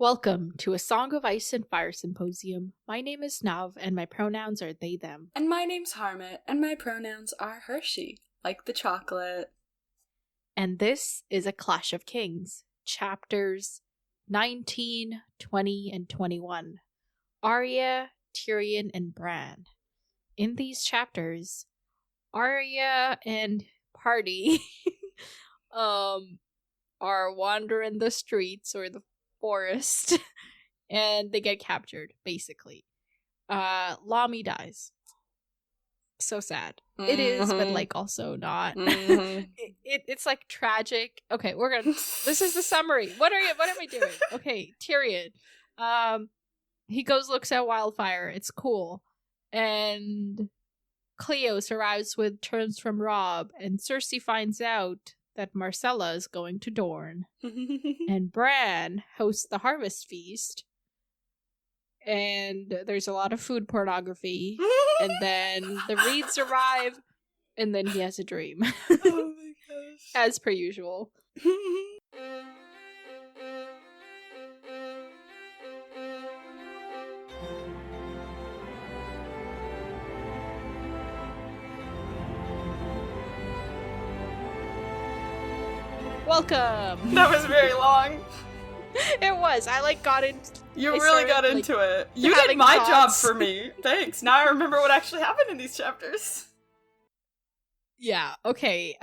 Welcome to a Song of Ice and Fire Symposium. My name is Nav, and my pronouns are they, them. And my name's Harmit, and my pronouns are Hershey, like the chocolate. And this is A Clash of Kings, chapters 19, 20, and 21. Arya, Tyrion, and Bran. In these chapters, Arya and party are wandering the streets or the forest and they get captured, basically. Lami dies. So sad. Mm-hmm. It is, but like also not. Mm-hmm. It's like tragic. Okay, this is the summary. What am I doing? Okay, Tyrion. He looks at Wildfire. It's cool. And Cleos arrives with turns from Robb, and Cersei finds out that Marcella is going to Dorne. And Bran hosts the Harvest Feast. And there's a lot of food pornography. And then the Reeds arrive. And then he has a dream. Oh my gosh. As per usual. Welcome! That was very long. It was. I got into... You really got into it. You did my job for me. Thanks. Now I remember what actually happened in these chapters. Yeah, okay.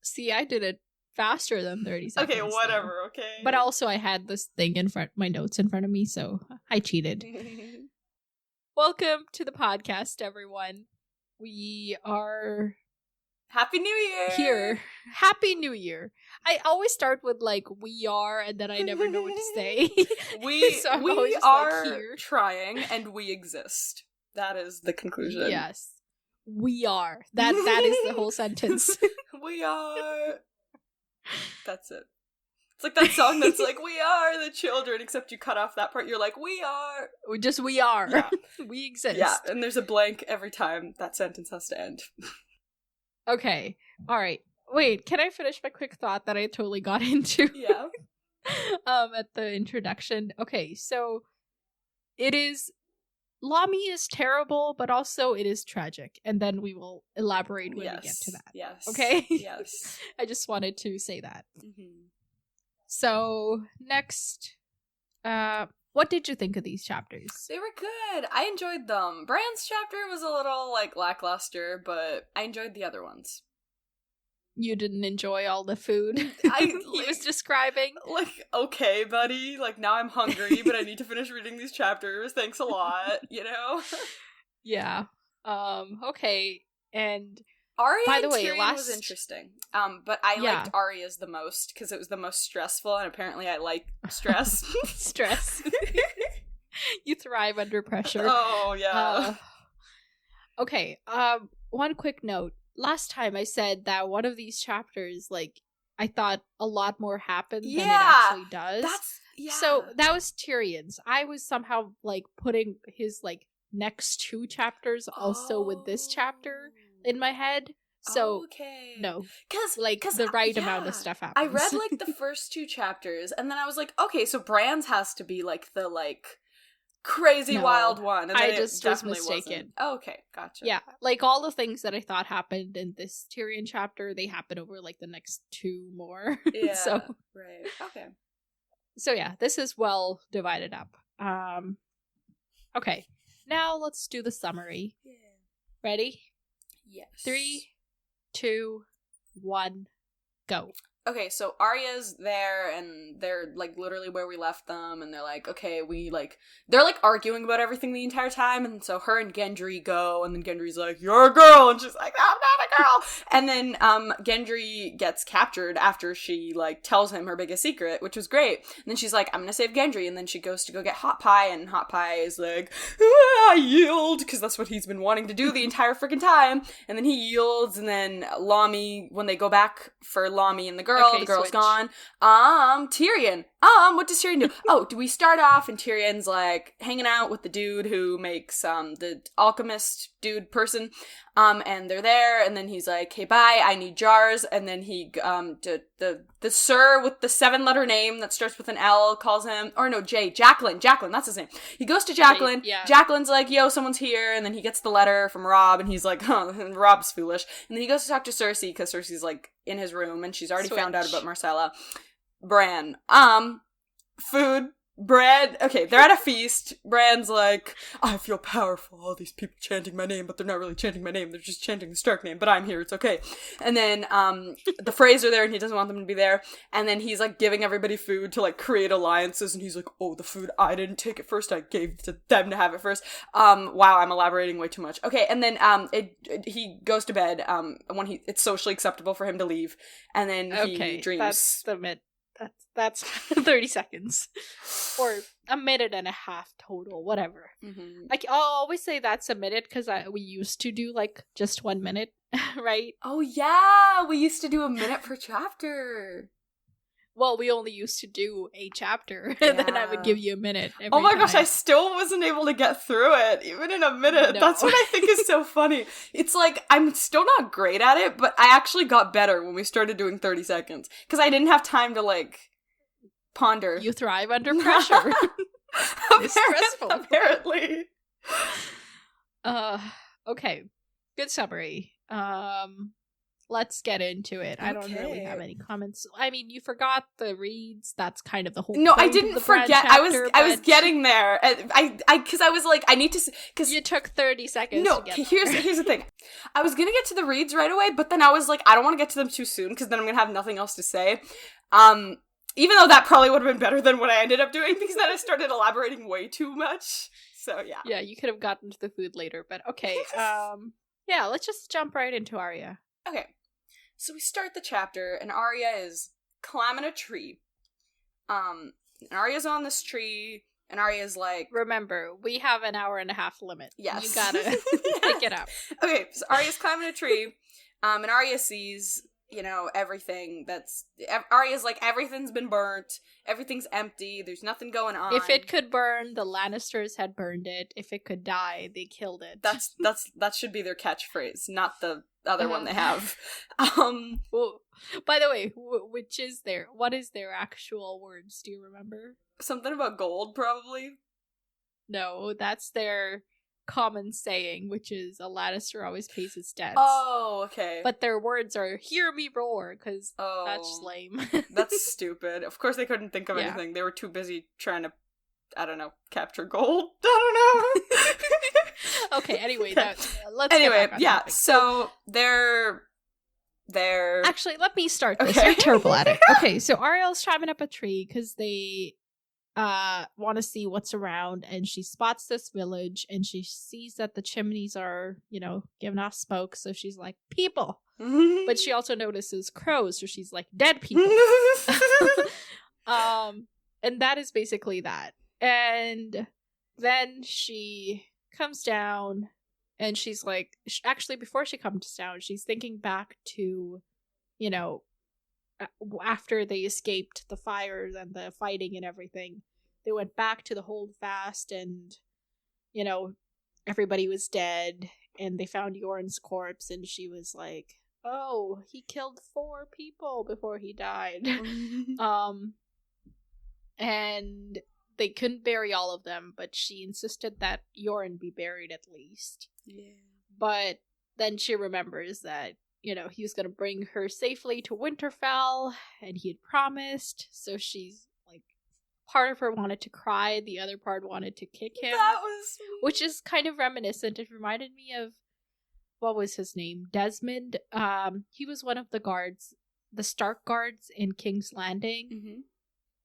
See, I did it faster than 30 seconds. Okay, whatever, okay. But also I had this thing my notes in front of me, so I cheated. Welcome to the podcast, everyone. We are... Happy New Year! Here. Happy New Year. I always start with, we are, and then I never know what to say. We are here. Trying, and we exist. That is the conclusion. Yes. We are. That is the whole sentence. We are. That's it. It's like that song that's like, we are the children, except you cut off that part. You're like, we are. We are. Yeah. We exist. Yeah, and there's a blank every time that sentence has to end. Okay. All right. Wait, can I finish my quick thought that I totally got into? Yeah. At the introduction. Okay, so Lami is terrible, but also it is tragic. And then we will elaborate when we get to that. Yes. Okay? Yes. I just wanted to say that. Mm-hmm. So, next, what did you think of these chapters? They were good. I enjoyed them. Bran's chapter was a little, lackluster, but I enjoyed the other ones. You didn't enjoy all the food he was describing? Okay, buddy. Now I'm hungry, but I need to finish reading these chapters. Thanks a lot, Yeah. Okay. And Arya by the and way, Tyrion was interesting. But I liked Arya's the most because it was the most stressful, and apparently I like stress. Stress. You thrive under pressure. Oh, yeah. Okay. One quick note. Last time I said that one of these chapters, I thought a lot more happened than it actually does. So that was Tyrion's. I was somehow, putting his, next two chapters also with this chapter in my head. So, no. Because the right amount of stuff happens. I read, the first two chapters, and then I was like, okay, so Bran's has to be, the, crazy wild one. And I just was mistaken. Oh, okay, gotcha. Yeah, all the things that I thought happened in this Tyrion chapter, they happen over, the next two more. Yeah, so, right. Okay. So, yeah, this is well divided up. Okay, now let's do the summary. Yeah. Ready? Yes. 3, 2, 1, go. Okay, so Arya's there, and they're, literally where we left them, and they're like, okay, they're, arguing about everything the entire time, and so her and Gendry go, and then Gendry's like, you're a girl, and she's like, I'm not a girl! And then, Gendry gets captured after she, tells him her biggest secret, which was great. And then she's like, I'm gonna save Gendry, and then she goes to go get Hot Pie, and Hot Pie is like, I yield, because that's what he's been wanting to do the entire freaking time, and then he yields, and then Lami, when they go back for Lami and the girl, the girl's gone. Tyrion. What does Tyrion do? Oh, do we start off and Tyrion's hanging out with the dude who makes the alchemist dude person, and they're there, and then he's like, hey, bye, I need jars, and then he, the sir with the 7-letter name that starts with an L calls him, or no, Jacqueline, that's his name. He goes to Jacqueline, yeah. Jacqueline's like, yo, someone's here, and then he gets the letter from Rob, and he's like, huh, and Rob's foolish, and then he goes to talk to Cersei, because Cersei's, like, in his room, and she's already found out about Marcella. Bran, food, bread. Okay, they're at a feast. Bran's like, I feel powerful. All these people chanting my name, but they're not really chanting my name. They're just chanting the Stark name, but I'm here. It's okay. And then, the Freys are there, and he doesn't want them to be there. And then he's, like, giving everybody food to, like, create alliances. And he's like, oh, the food, I didn't take it first. I gave it to them to have it first. Wow, I'm elaborating way too much. Okay, and then, he goes to bed, when it's socially acceptable for him to leave. And then he dreams. That's the mid. That's 30 seconds. Or a minute and a half total, whatever. Mm-hmm. Like, I'll always say that's a minute because we used to do, like, just 1 minute, right? Oh, yeah! We used to do a minute per chapter. Well, we only used to do a chapter, and then I would give you a minute every Oh my time. gosh, I still wasn't able to get through it, even in a minute. No. That's what I think is so funny. It's like, I'm still not great at it, but I actually got better when we started doing 30 seconds. Because I didn't have time to, like, ponder. You thrive under pressure. It's stressful. Apparently. Okay. Good summary. Let's get into it. I don't really have any comments. I mean, you forgot the reads. That's kind of the whole No, point I of didn't the Bran forget. chapter, I was getting there. Because I was like, I need to, because you took 30 seconds no, to get here's the thing. I was gonna get to the reads right away, but then I was like, I don't want to get to them too soon, because then I'm gonna have nothing else to say. Even though that probably would have been better than what I ended up doing, because then I started elaborating way too much. So, yeah. Yeah, you could have gotten to the food later, but okay. Yeah, let's just jump right into Arya. Okay. So we start the chapter, and Arya is climbing a tree. And Arya's on this tree, and Arya's like... Remember, we have an hour and a half limit. Yes. You gotta pick it up. Okay, so Arya's climbing a tree, and Arya sees... everything Arya's like, everything's been burnt, everything's empty, there's nothing going on. If it could burn, the Lannisters had burned it. If it could die, they killed it. That should be their catchphrase, not the other one they have. Well, by the way, what is their actual words? Do you remember? Something about gold, probably? No, that's their common saying, which is a Lannister always pays his debts. Oh, okay. But their words are "hear me roar," because that's lame. That's stupid. Of course they couldn't think of anything. They were too busy trying to, I don't know, capture gold. I don't know. Okay, anyway, let's anyway, get back on topic. So they're actually, let me start this. Okay. You're terrible at it. Okay, so Ariel's climbing up a tree because they want to see what's around, and she spots this village, and she sees that the chimneys are, giving off smoke, so she's like, people. But she also notices crows, so she's like, dead people. And that is basically that. And then she comes down, and she's like, actually, before she comes down, she's thinking back to, after they escaped the fires and the fighting and everything, they went back to the holdfast, and everybody was dead, and they found Yorn's corpse, and she was like, oh, he killed 4 people before he died. And they couldn't bury all of them, but she insisted that Yorn be buried at least. Yeah. But then she remembers that he was going to bring her safely to Winterfell, and he had promised, so she's like, part of her wanted to cry, the other part wanted to kick him. That was sweet. Which is kind of reminiscent. It reminded me of, what was his name? Desmond. He was one of the guards, the Stark guards in King's Landing. Mm-hmm.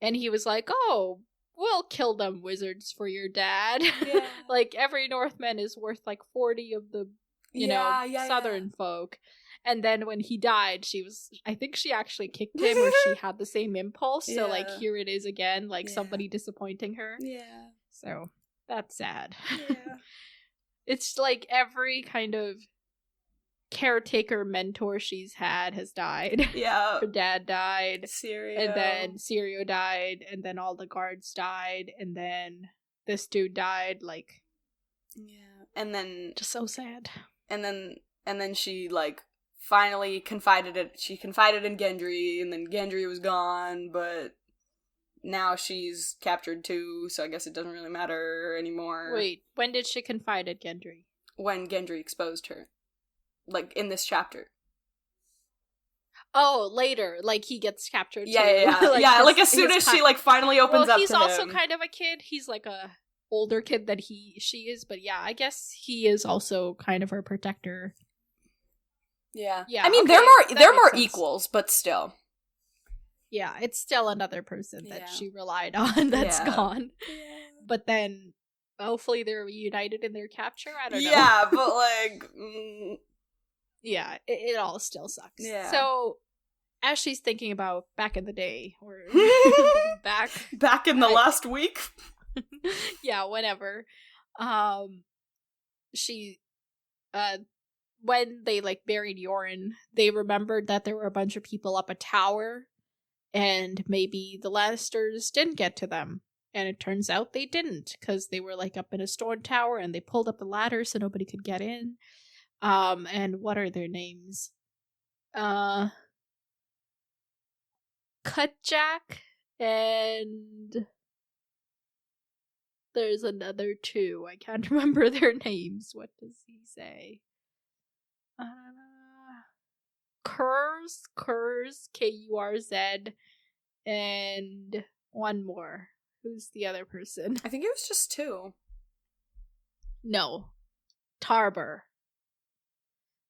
And he was like, oh, we'll kill them wizards for your dad. Yeah. Like, every Northman is worth like 40 of the, southern folk. And then when he died, I think she actually kicked him, or she had the same impulse. Yeah. So, like, here it is again, like somebody disappointing her. Yeah. So, that's sad. Yeah. It's like every kind of caretaker mentor she's had has died. Yeah. Her dad died. Syrio. And then Syrio died, and then all the guards died, and then this dude died, like... Yeah. and then just so sad. And then she, like, finally confided in Gendry, and then Gendry was gone, but now she's captured too, so I guess it doesn't really matter anymore. Wait, when did she confide in Gendry? When Gendry exposed her. Like, in this chapter. Oh, later. Like, he gets captured too. Yeah. Like, as soon as she, like, finally opens up to him. He's also kind of a kid. He's, like, a older kid than she is, but yeah, I guess he is also kind of her protector. Yeah. I mean, okay, they're more equals, but still. Yeah, it's still another person that she relied on that's gone. Yeah. But then, hopefully they're reunited in their capture? I don't know. Yeah, but, like... Yeah, it all still sucks. Yeah. So, as she's thinking about back in the day, or back in the last week? Yeah, whenever. She... when they, like, buried Yoren, they remembered that there were a bunch of people up a tower, and maybe the Lannisters didn't get to them. And it turns out they didn't, because they were, like, up in a stone tower, and they pulled up a ladder so nobody could get in. And what are their names? Cutjack, and... there's another two. I can't remember their names. What does he say? Kurz, Kurz, and one more. Who's the other person? I think it was just two. No. Tarber.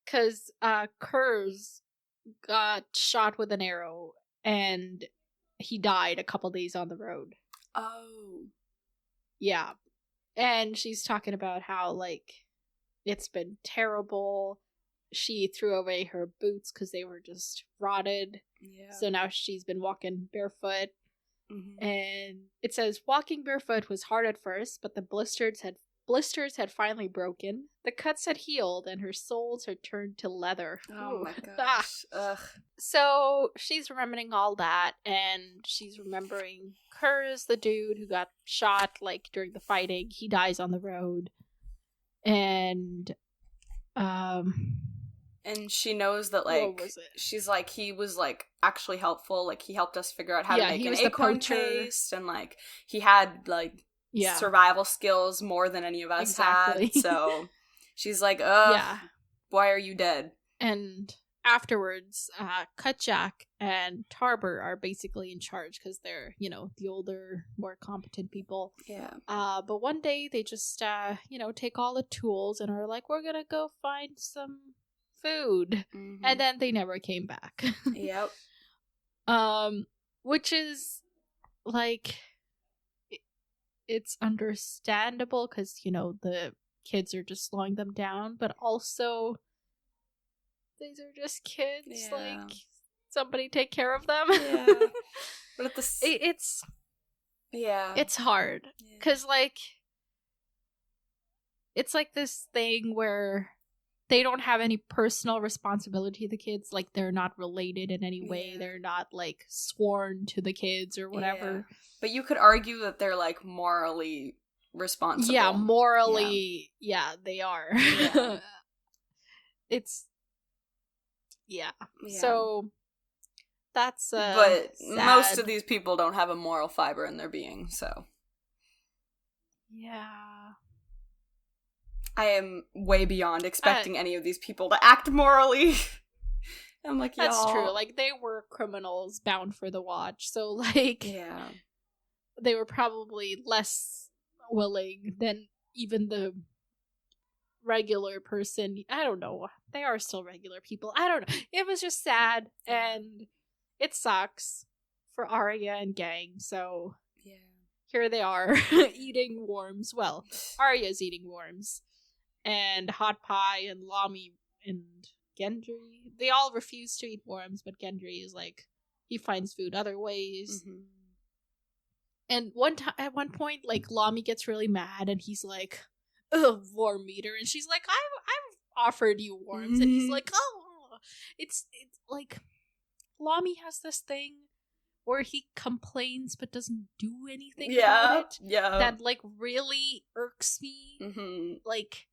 Because Kurz got shot with an arrow, and he died a couple days on the road. Oh. Yeah. And she's talking about how, like, it's been terrible. She threw away her boots because they were just rotted. Yeah. So now she's been walking barefoot. Mm-hmm. And it says, walking barefoot was hard at first, but the blisters had finally broken. The cuts had healed, and her soles had turned to leather. Oh my gosh. Ugh. So she's remembering all that, and she's remembering Kurz, the dude who got shot, like, during the fighting. He dies on the road. And she knows that, like, she's like, he was, like, actually helpful. Like, he helped us figure out how to make an acorn paste, and, like, he had, like, survival skills more than any of us had. So she's like, why are you dead? And afterwards, Cutjack and Tarber are basically in charge because they're, you know, the older, more competent people. Yeah. But one day they just, take all the tools and are like, we're gonna go find some food. Mm-hmm. And then they never came back. Yep. Which is, like, it's understandable because, you know, the kids are just slowing them down, but also these are just kids. Like, somebody take care of them. Yeah. But at the it's hard because, like, it's like this thing where they don't have any personal responsibility to the kids. Like, they're not related in any way. They're not, like, sworn to the kids or whatever. Yeah. But you could argue that they're, like, morally responsible. Yeah, morally, they are. Yeah. It's... Yeah. So, that's, but sad. Most of these people don't have a moral fiber in their being, so... Yeah. I am way beyond expecting any of these people to act morally. I'm like, that's true. Like, they were criminals bound for the watch, so, like, they were probably less willing than even the regular person. I don't know. They are still regular people. I don't know. It was just sad, and it sucks for Arya and gang, so here they are, eating worms. Well, Arya's eating worms. And Hot Pie and Lami and Gendry, they all refuse to eat worms, but Gendry is like, he finds food other ways. Mm-hmm. And at one point, like, Lami gets really mad, and he's like, "Ugh, worm eater," and she's like, "I've offered you worms," mm-hmm. and he's like, "Oh, it's like, Lami has this thing where he complains but doesn't do anything about it. Yeah, that, like, really irks me. Mm-hmm. Like,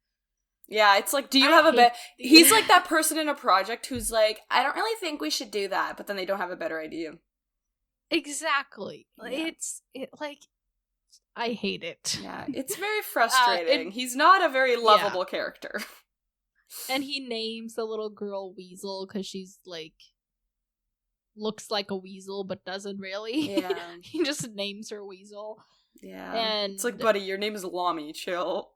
Yeah, it's like, do you have a better... He's like that person in a project who's like, I don't really think we should do that, but then they don't have a better idea. Exactly. Yeah. I hate it. Yeah, it's very frustrating. He's not a very lovable character. And he names the little girl Weasel because she's like, looks like a weasel but doesn't really. Yeah. He just names her Weasel. Yeah. And it's like, buddy, your name is Lamy, chill.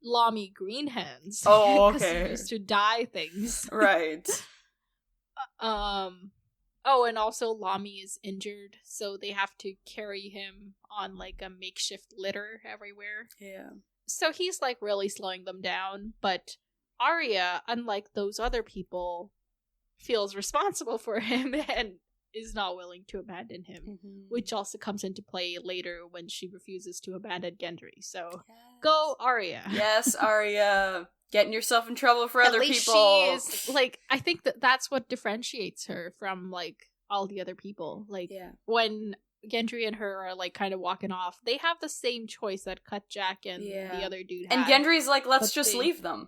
Lamy Greenhands. Oh, okay. Because he used to dye things. Right. Oh, and also Lamy is injured, so they have to carry him on like a makeshift litter everywhere. Yeah. So he's like really slowing them down, but Arya, unlike those other people, feels responsible for him and is not willing to abandon him, which also comes into play later when she refuses to abandon Gendry. So go Arya. Yes, Arya. Getting yourself in trouble for other people. She is, like, I think that's what differentiates her from, like, all the other people. Like, when Gendry and her are, like, kind of walking off, they have the same choice that Cutjack and the other dude had. And Gendry's like, let's just leave them.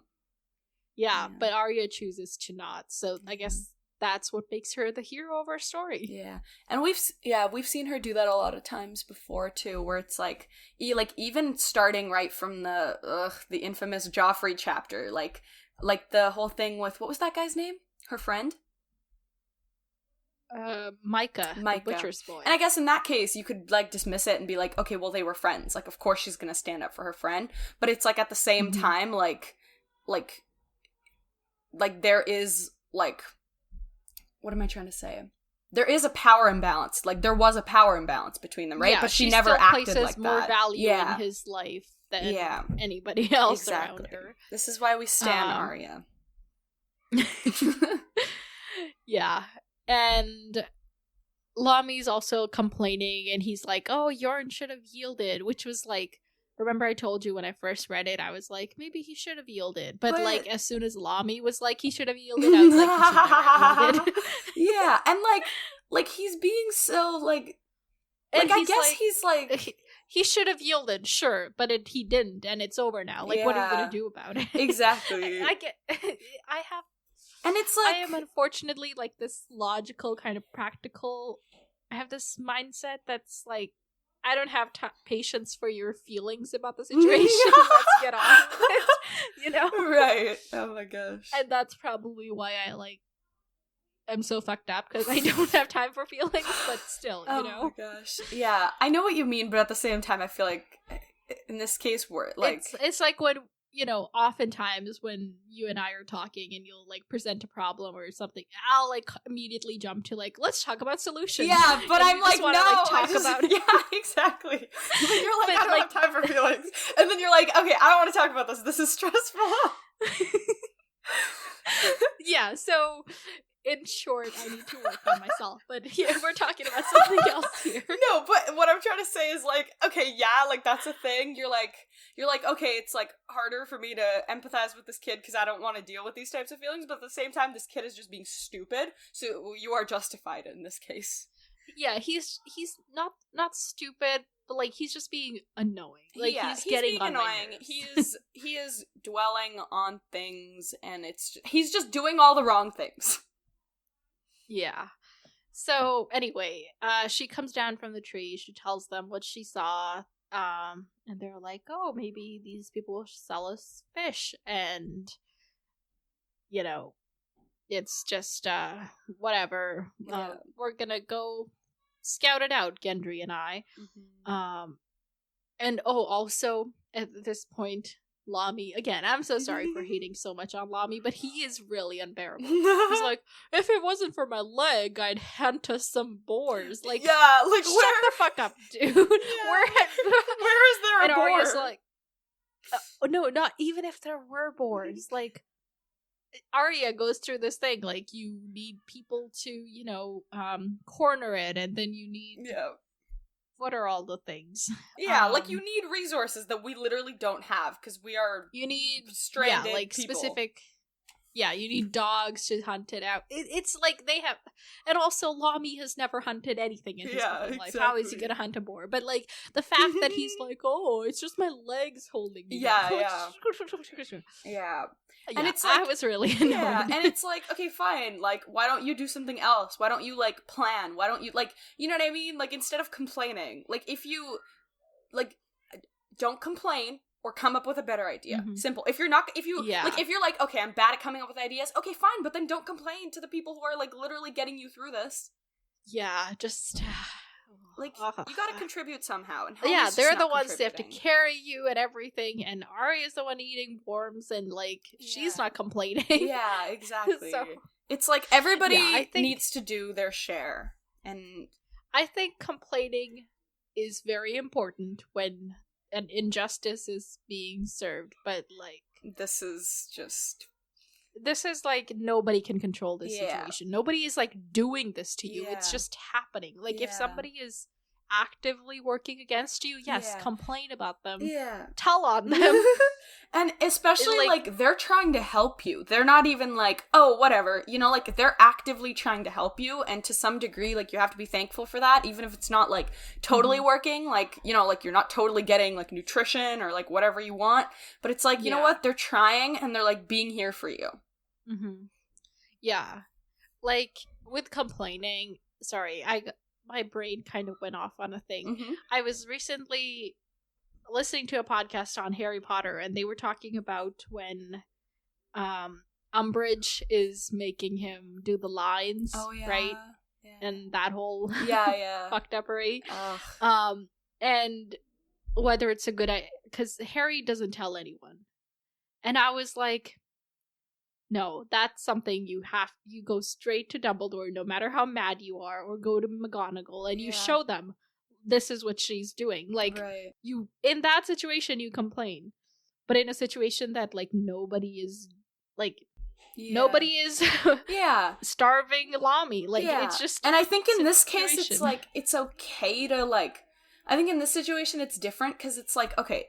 Yeah, but Arya chooses to not. So I guess that's what makes her the hero of our story. Yeah. And we've seen her do that a lot of times before too, where it's like even starting right from the infamous Joffrey chapter, like the whole thing with, what was that guy's name? Her friend? Micah, the butcher's boy. And I guess in that case, you could, like, dismiss it and be like, okay, well, they were friends. Like, of course she's gonna stand up for her friend. But it's, like, at the same time, like, there is, like, what am I trying to say? There is a power imbalance. Like, there was a power imbalance between them, right? Yeah, but she never acted like that. She places more value in his life than anybody else around her. This is why we stan Arya. Yeah. And Lamy's also complaining, and he's like, oh, Yorn should have yielded, which was like, remember I told you when I first read it, I was like, maybe he should have yielded. But like, as soon as Lamy was like, he should have yielded, I was like, he should never have yielded. Yeah, and like he's being so like I guess he's like... He should have yielded, sure, but he didn't, and it's over now. Like, what are you gonna do about it? Exactly. And it's like, I am unfortunately like this logical kind of practical. I have this mindset that's like, I don't have patience for your feelings about the situation. Let's get on with it, you know? Right. Oh my gosh. And that's probably why I like am so fucked up, because I don't have time for feelings, but still, you know? Oh my gosh. Yeah, I know what you mean, but at the same time, I feel like in this case, we're like... It's like when, you know, oftentimes when you and I are talking and you'll like present a problem or something, I'll like immediately jump to like, let's talk about solutions. Yeah, but I'm like, no, talk about it. Yeah, exactly. And then you're like, I don't have time for feelings. And then you're like, okay, I don't want to talk about this. This is stressful. Yeah, so in short, I need to work on myself. But yeah, we're talking about something else here. No, but what I'm trying to say is like, okay, yeah, like that's a thing. You're like, okay, it's like harder for me to empathize with this kid because I don't want to deal with these types of feelings. But at the same time, this kid is just being stupid. So you are justified in this case. Yeah, he's not stupid, but like he's just being annoying. Like he's getting on annoying. My nerves. He is dwelling on things, and he's just doing all the wrong things. Yeah. So anyway, she comes down from the tree. She tells them what she saw. And they're like, oh, maybe these people will sell us fish. And, you know, it's just, whatever. Yeah. We're gonna go scout it out, Gendry and I. Mm-hmm. And, also, at this point, Lamy, again, I'm so sorry for hating so much on Lamy, but he is really unbearable. He's like, if it wasn't for my leg, I'd hunt us some boars. Like, yeah, like, shut the fuck up, dude. Yeah. Where is there a boar? And Arya's like, no, not even if there were boars. Like, Arya goes through this thing, like, you need people to, you know, corner it, and then you need... Yeah. What are all the things? Yeah, like you need resources that we literally don't have because we are stranded like people. Specific. Yeah, you need dogs to hunt it out. It's like they have, and also Lamy has never hunted anything in his whole life. How is he gonna hunt a boar? But like the fact that he's like, oh, it's just my legs holding me. Yeah. And it's like, I was really annoyed. Yeah, and it's like, okay, fine. Like, why don't you do something else? Why don't you like plan? Why don't you like, you know what I mean? Like, instead of complaining, like if you like, don't complain. Or come up with a better idea. Mm-hmm. Simple. If you're like, if you're like, okay, I'm bad at coming up with ideas. Okay, fine, but then don't complain to the people who are like literally getting you through this. Yeah, just like you gotta contribute somehow. And they're the ones that have to carry you and everything. And Arya's the one eating worms, and like she's not complaining. Yeah, exactly. So, it's like everybody needs to do their share, and I think complaining is very important when an injustice is being served, but like this is like nobody can control this situation. Nobody is like doing this to you. It's just happening. Like if somebody is actively working against you, complain about them. Yeah. Tell on them. And especially like they're trying to help you. They're not even like, oh, whatever. You know, like they're actively trying to help you, and to some degree, like you have to be thankful for that, even if it's not like totally working. Like, you know, like you're not totally getting like nutrition or like whatever you want. But it's like, you know what? They're trying and they're like being here for you. Mm-hmm. Yeah. Like with complaining, sorry, my brain kind of went off on a thing. Mm-hmm. I was recently listening to a podcast on Harry Potter, and they were talking about when Umbridge is making him do the lines, right? Yeah. And that whole fucked uppery. And whether it's a good idea, because Harry doesn't tell anyone. And I was like, no, that's something you go straight to Dumbledore, no matter how mad you are, or go to McGonagall, and you show them this is what she's doing. Like, you, in that situation, you complain. But in a situation that, like, nobody is starving Lamy. Like, it's just... And I think in this case, it's, like, it's okay to, like... I think in this situation, it's different, because it's like, okay,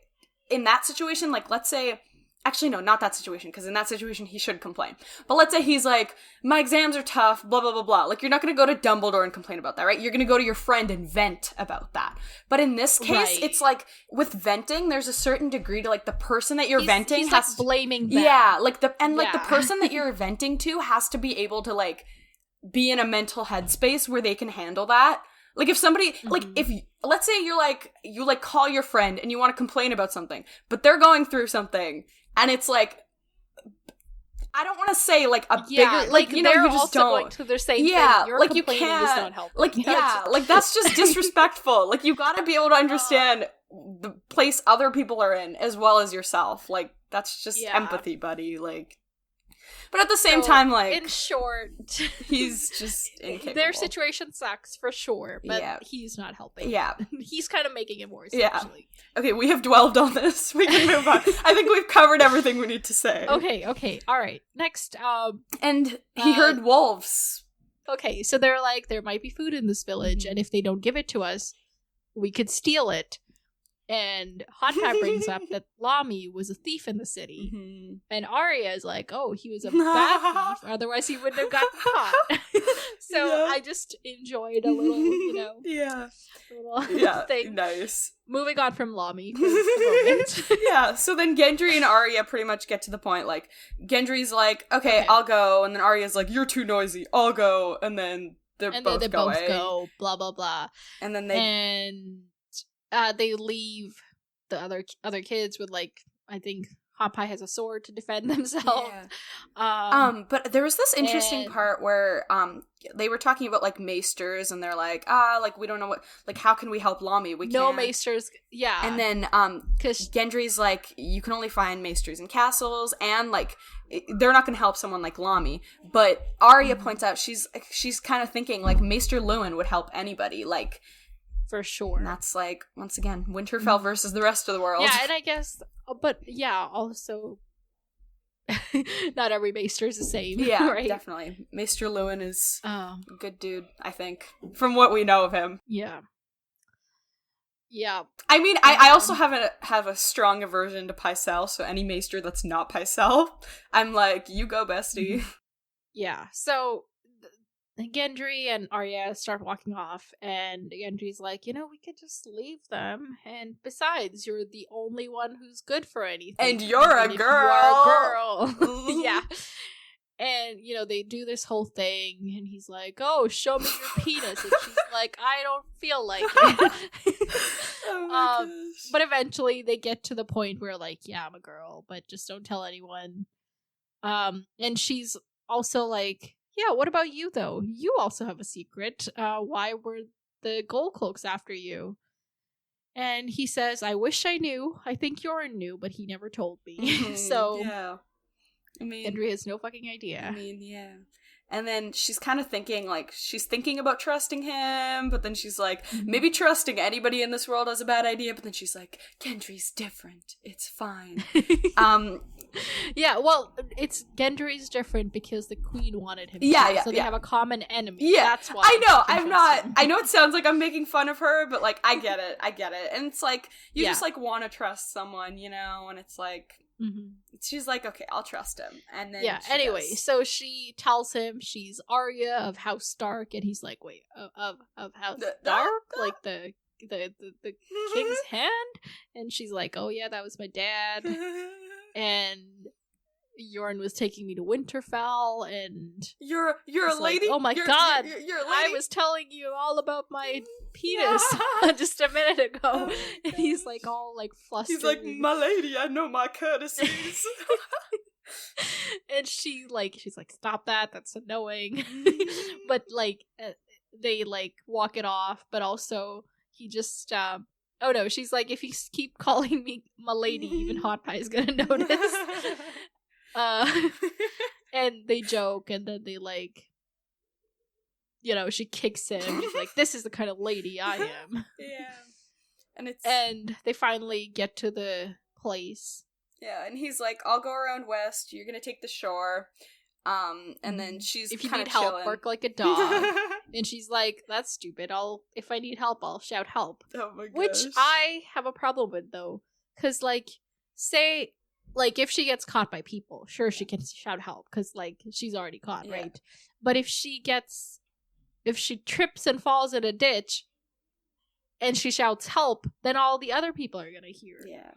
in that situation, like, let's say... Actually, no, not that situation, because in that situation, he should complain. But let's say he's like, my exams are tough, blah, blah, blah, blah. Like, you're not going to go to Dumbledore and complain about that, right? You're going to go to your friend and vent about that. But in this case, it's like, with venting, there's a certain degree to, like, the person that you're venting he's has... like, blaming them. Yeah, like, the person that you're venting to has to be able to, like, be in a mental headspace where they can handle that. Like, if somebody, like, if, let's say you're, like, you, like, call your friend and you want to complain about something, but they're going through something... And it's like, I don't want to say like a bigger, like, you know, you just don't. Going through their same thing. Your like you can't, is not helping. Like, like that's just disrespectful. Like, you gotta be able to understand the place other people are in as well as yourself. Like, that's just empathy, buddy. Like, but at the same time, like, in short, he's just incapable. Their situation sucks for sure, but he's not helping. Yeah, he's kind of making it worse. Actually. Okay, we have dwelled on this. We can move on. I think we've covered everything we need to say. Okay, all right. Next, and he heard wolves. Okay, so they're like, there might be food in this village, and if they don't give it to us, we could steal it. And Hot Pie brings up that Lamy was a thief in the city. Mm-hmm. And Arya is like, oh, he was a bad thief, otherwise he wouldn't have gotten caught. So I just enjoyed a little, you know. Thing. Nice. Moving on from Lamy for a moment. So then Gendry and Arya pretty much get to the point, like, Gendry's like, okay, I'll go, and then Arya's like, you're too noisy, I'll go, and then they both go, blah, blah, blah. And then they leave the other kids with, like, I think Hot Pie has a sword to defend themselves. Yeah. But there was this interesting part where they were talking about, like, maesters, and they're like, like, we don't know what, like, how can we help Lamy? We can't. No maesters, And then because Gendry's like, you can only find maesters in castles, and, like, they're not going to help someone like Lamy. But Arya points out she's kind of thinking, like, Maester Luwin would help anybody, like, for sure. And that's, like, once again, Winterfell versus the rest of the world. Yeah, and I guess, but yeah, also, not every maester is the same. Yeah, right? Definitely. Maester Luwin is a good dude, I think, from what we know of him. Yeah. Yeah. I mean, I also have a strong aversion to Pycelle, so any maester that's not Pycelle, I'm like, you go, bestie. Yeah. So Gendry and Arya start walking off, and Gendry's like, we could just leave them. And besides, you're the only one who's good for anything. And you're a girl. You are a girl. Yeah. And, they do this whole thing, and he's like, oh, show me your penis. And she's like, I don't feel like it. Oh my gosh. But eventually they get to the point where, like, yeah, I'm a girl, but just don't tell anyone. And she's also like, yeah, what about you, though? You also have a secret. Why were the gold cloaks after you? And he says, I wish I knew. I think Yoren knew, but he never told me. So, yeah. I mean, Henry has no fucking idea. I mean, yeah. And then she's kind of thinking, like, she's thinking about trusting him, but then she's like, maybe trusting anybody in this world is a bad idea, but then she's like, Gendry's different. It's fine. Yeah, well, Gendry's different because the queen wanted him. So they have a common enemy. Yeah, that's why. I know it sounds like I'm making fun of her, but, like, I get it. And it's like, you just, like, want to trust someone, and it's like, she's like, okay, I'll trust him. And then so she tells him she's Arya of House Stark, and he's like, wait, of House Stark? Like the king's hand? And she's like, oh yeah, that was my dad. And Yoren was taking me to Winterfell, and you're a lady. Like, oh my god, you're a lady? I was telling you all about my penis just a minute ago. Oh, and he's like all like flustered. He's like, my lady, I know my courtesies. And she's like, stop that, that's annoying. But like they like walk it off, but also he just oh no, she's like, if you keep calling me my lady, even Hot Pie is gonna notice. And they joke, and then they like, she kicks him. She's like, this is the kind of lady I am. Yeah. And they finally get to the place. Yeah, and he's like, I'll go around west, you're gonna take the shore. And then she's if you kind need of help, chilling. bark like a dog. And she's like, that's stupid. If I need help, I'll shout help. Oh my gosh. Which I have a problem with, though. Because, like, say, like, if she gets caught by people, sure, she can shout help. Because, like, she's already caught, right? But if she trips and falls in a ditch, and she shouts help, then all the other people are gonna hear. Yeah.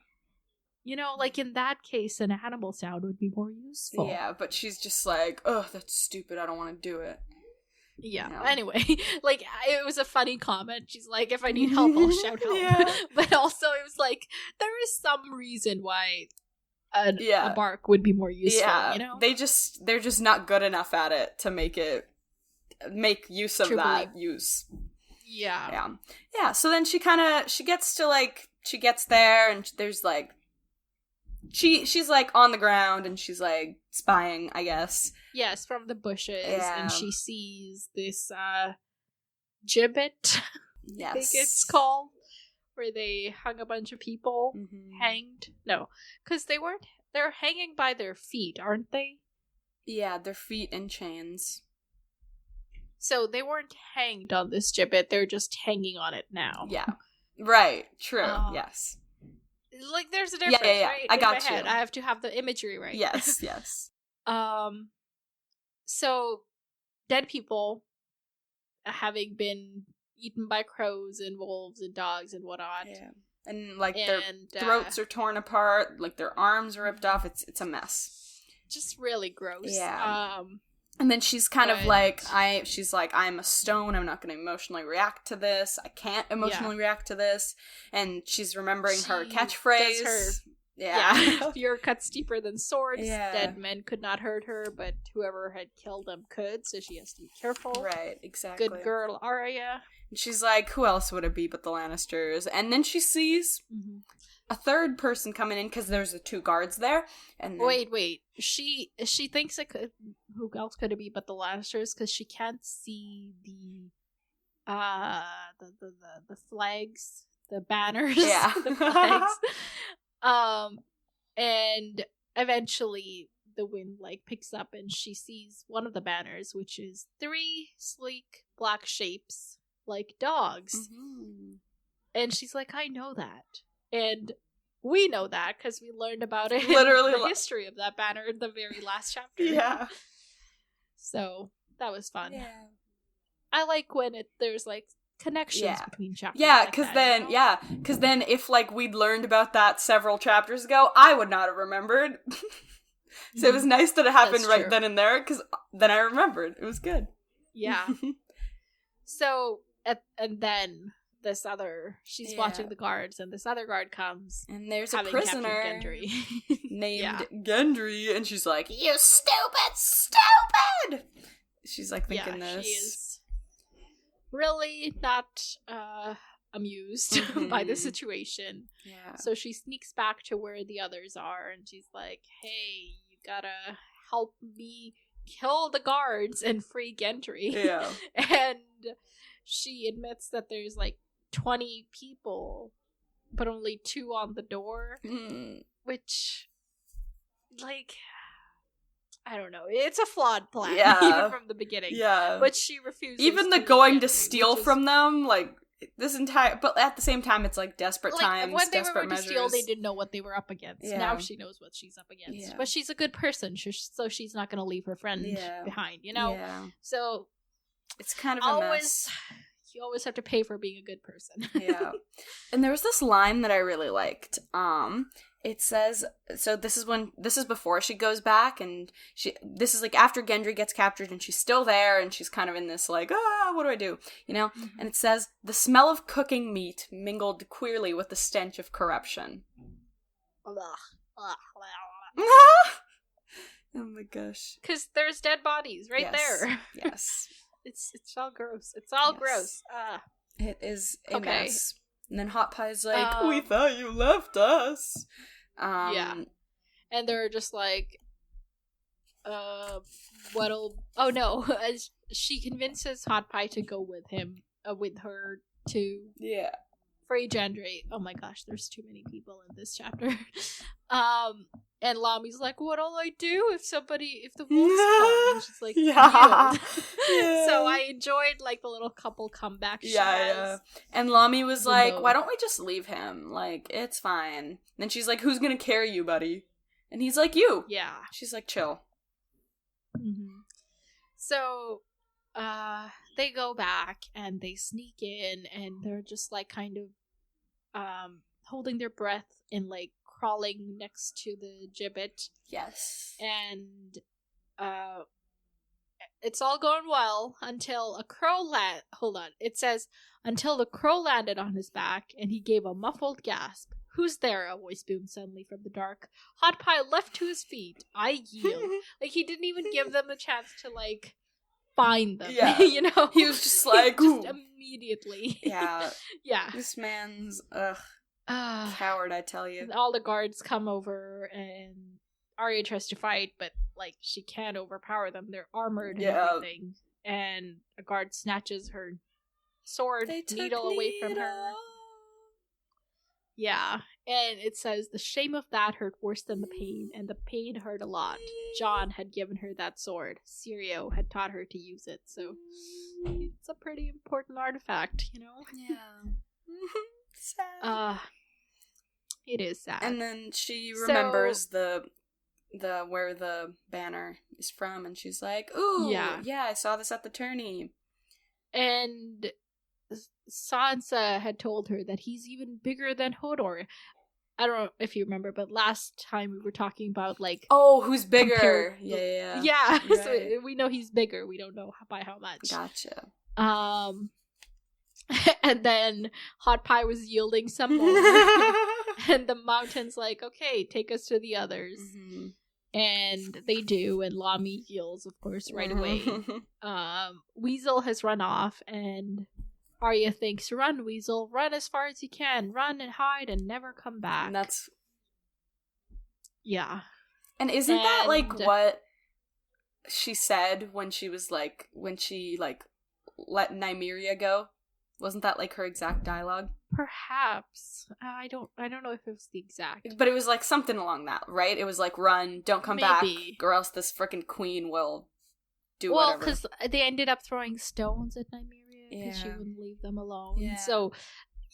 Like, in that case, an animal sound would be more useful. Yeah, but she's just like, ugh, that's stupid, I don't want to do it. Yeah, anyway, like, it was a funny comment. She's like, if I need help, I'll shout help. Yeah. But also, it was like, there is some reason why a bark would be more useful, they're just not good enough at it to make use of that use. Yeah. So then she gets there, and there's like, she's like on the ground, and she's like spying, I guess. Yes, from the bushes, and she sees this gibbet. Yes. I think it's called, where they hung a bunch of people hanged. No, because they're hanging by their feet, aren't they? Yeah, their feet in chains. So they weren't hanged on this gibbet, they're just hanging on it now. Yeah. Right, true, yes. Like, there's a difference, right? I got you. I have to have the imagery right. Yes. So, dead people having been eaten by crows and wolves and dogs and whatnot. Yeah. And, like, their throats are torn apart, like, their arms are ripped off. It's a mess. Just really gross. Yeah. And then she's kind of like, I'm a stone, I'm not going to emotionally react to this. I can't emotionally react to this. And she's remembering her catchphrase. Fear cuts deeper than swords. Yeah. Dead men could not hurt her, but whoever had killed them could, so she has to be careful. Right, exactly. Good girl, Arya. And she's like, who else would it be but the Lannisters? And then she sees a third person coming in, because there's the two guards there. And then... Wait. She thinks it could... Who else could it be but the Lannisters? Because she can't see the flags, the banners. Yeah. The flags. And eventually the wind, like, picks up, and she sees one of the banners, which is 3 sleek black shapes, like dogs. And she's like, I know that. And we know that because we learned about it Literally in the history of that banner in the very last chapter. Yeah. So that was fun. Yeah. I like when there's like connections between chapters. Yeah, like because that, then if like we'd learned about that several chapters ago, I would not have remembered. So it was nice that it happened right then and there, because then I remembered. It was good. Yeah. So, and then this other, she's watching the guards, and this other guard comes. And there's a prisoner Gendry. named Gendry, and she's like, you stupid! She's like thinking this. She is really not amused by the situation. Yeah. So she sneaks back to where the others are, and she's like, hey, you gotta help me kill the guards and free Gendry. Yeah. And she admits that there's like 20 people, but only 2 on the door, which, like, I don't know. It's a flawed plan, even from the beginning. Yeah. But she refuses. Even the going to steal from them, like, this entire, but at the same time, it's like desperate times, when they desperate were going measures. to steal, they didn't know what they were up against. Yeah. Now she knows what she's up against. Yeah. But she's a good person, so she's not going to leave her friend behind, you know? Yeah. So it's kind of a mess. You always have to pay for being a good person. Yeah. And there was this line that I really liked. It says, so this is before she goes back, and this is like after Gendry gets captured, and she's still there, and she's kind of in this like, what do I do? You know? Mm-hmm. And it says, the smell of cooking meat mingled queerly with the stench of corruption. Oh my gosh. Because there's dead bodies there. Yes. It's all gross. It's all gross. It is a mess. And then Hot Pie's like, we thought you left us. Yeah. And they're just like, what'll... Oh no. She convinces Hot Pie to go with him, with her to... Yeah. Free Gendry. Oh my gosh, there's too many people in this chapter. And Lami's like, what'll I do if the wolves come? And she's like, yeah. So I enjoyed like the little couple comeback shots. Yeah. And Lami was like, why don't we just leave him? Like, it's fine. And then she's like, who's gonna carry you, buddy? And he's like, you. Yeah. She's like, chill. Mm-hmm. So, they go back and they sneak in, and they're just like kind of holding their breath and like crawling next to the gibbet. Yes. And it's all going well until a crow it says, until the crow landed on his back and he gave a muffled gasp. Who's there? A voice boomed suddenly from the dark. Hot Pie leapt to his feet. I yield. Like, he didn't even give them a chance to like find them. Yeah. You know? He was just like, just immediately. Yeah. Yeah. This man's coward, I tell you. All the guards come over, and Arya tries to fight, but like she can't overpower them. They're armored and everything. And a guard snatches her sword needle away from her. Yeah. And it says, the shame of that hurt worse than the pain, and the pain hurt a lot. Jon had given her that sword. Syrio had taught her to use it, so it's a pretty important artifact, you know? Yeah. Sad. It is sad. And then she remembers the where the banner is from, and she's like, ooh, yeah, I saw this at the tourney. And Sansa had told her that he's even bigger than Hodor. I don't know if you remember, but last time we were talking about like, who's bigger? Yeah. Right. So we know he's bigger. We don't know by how much. Gotcha. And then Hot Pie was yielding some more. And the mountain's like, okay, take us to the others. Mm-hmm. And they do, and Lami yields, of course, right away. Weasel has run off, and Arya thinks, run, Weasel, run as far as you can. Run and hide and never come back. And that's... Yeah. And isn't that, like, what she said when she let Nymeria go? Wasn't that, like, her exact dialogue? Perhaps. I don't know if it was the exact. But it was, like, something along that, right? It was, like, run, don't come back, or else this frickin' queen will do whatever. Well, because they ended up throwing stones at Nymeria because she wouldn't leave them alone. Yeah. So,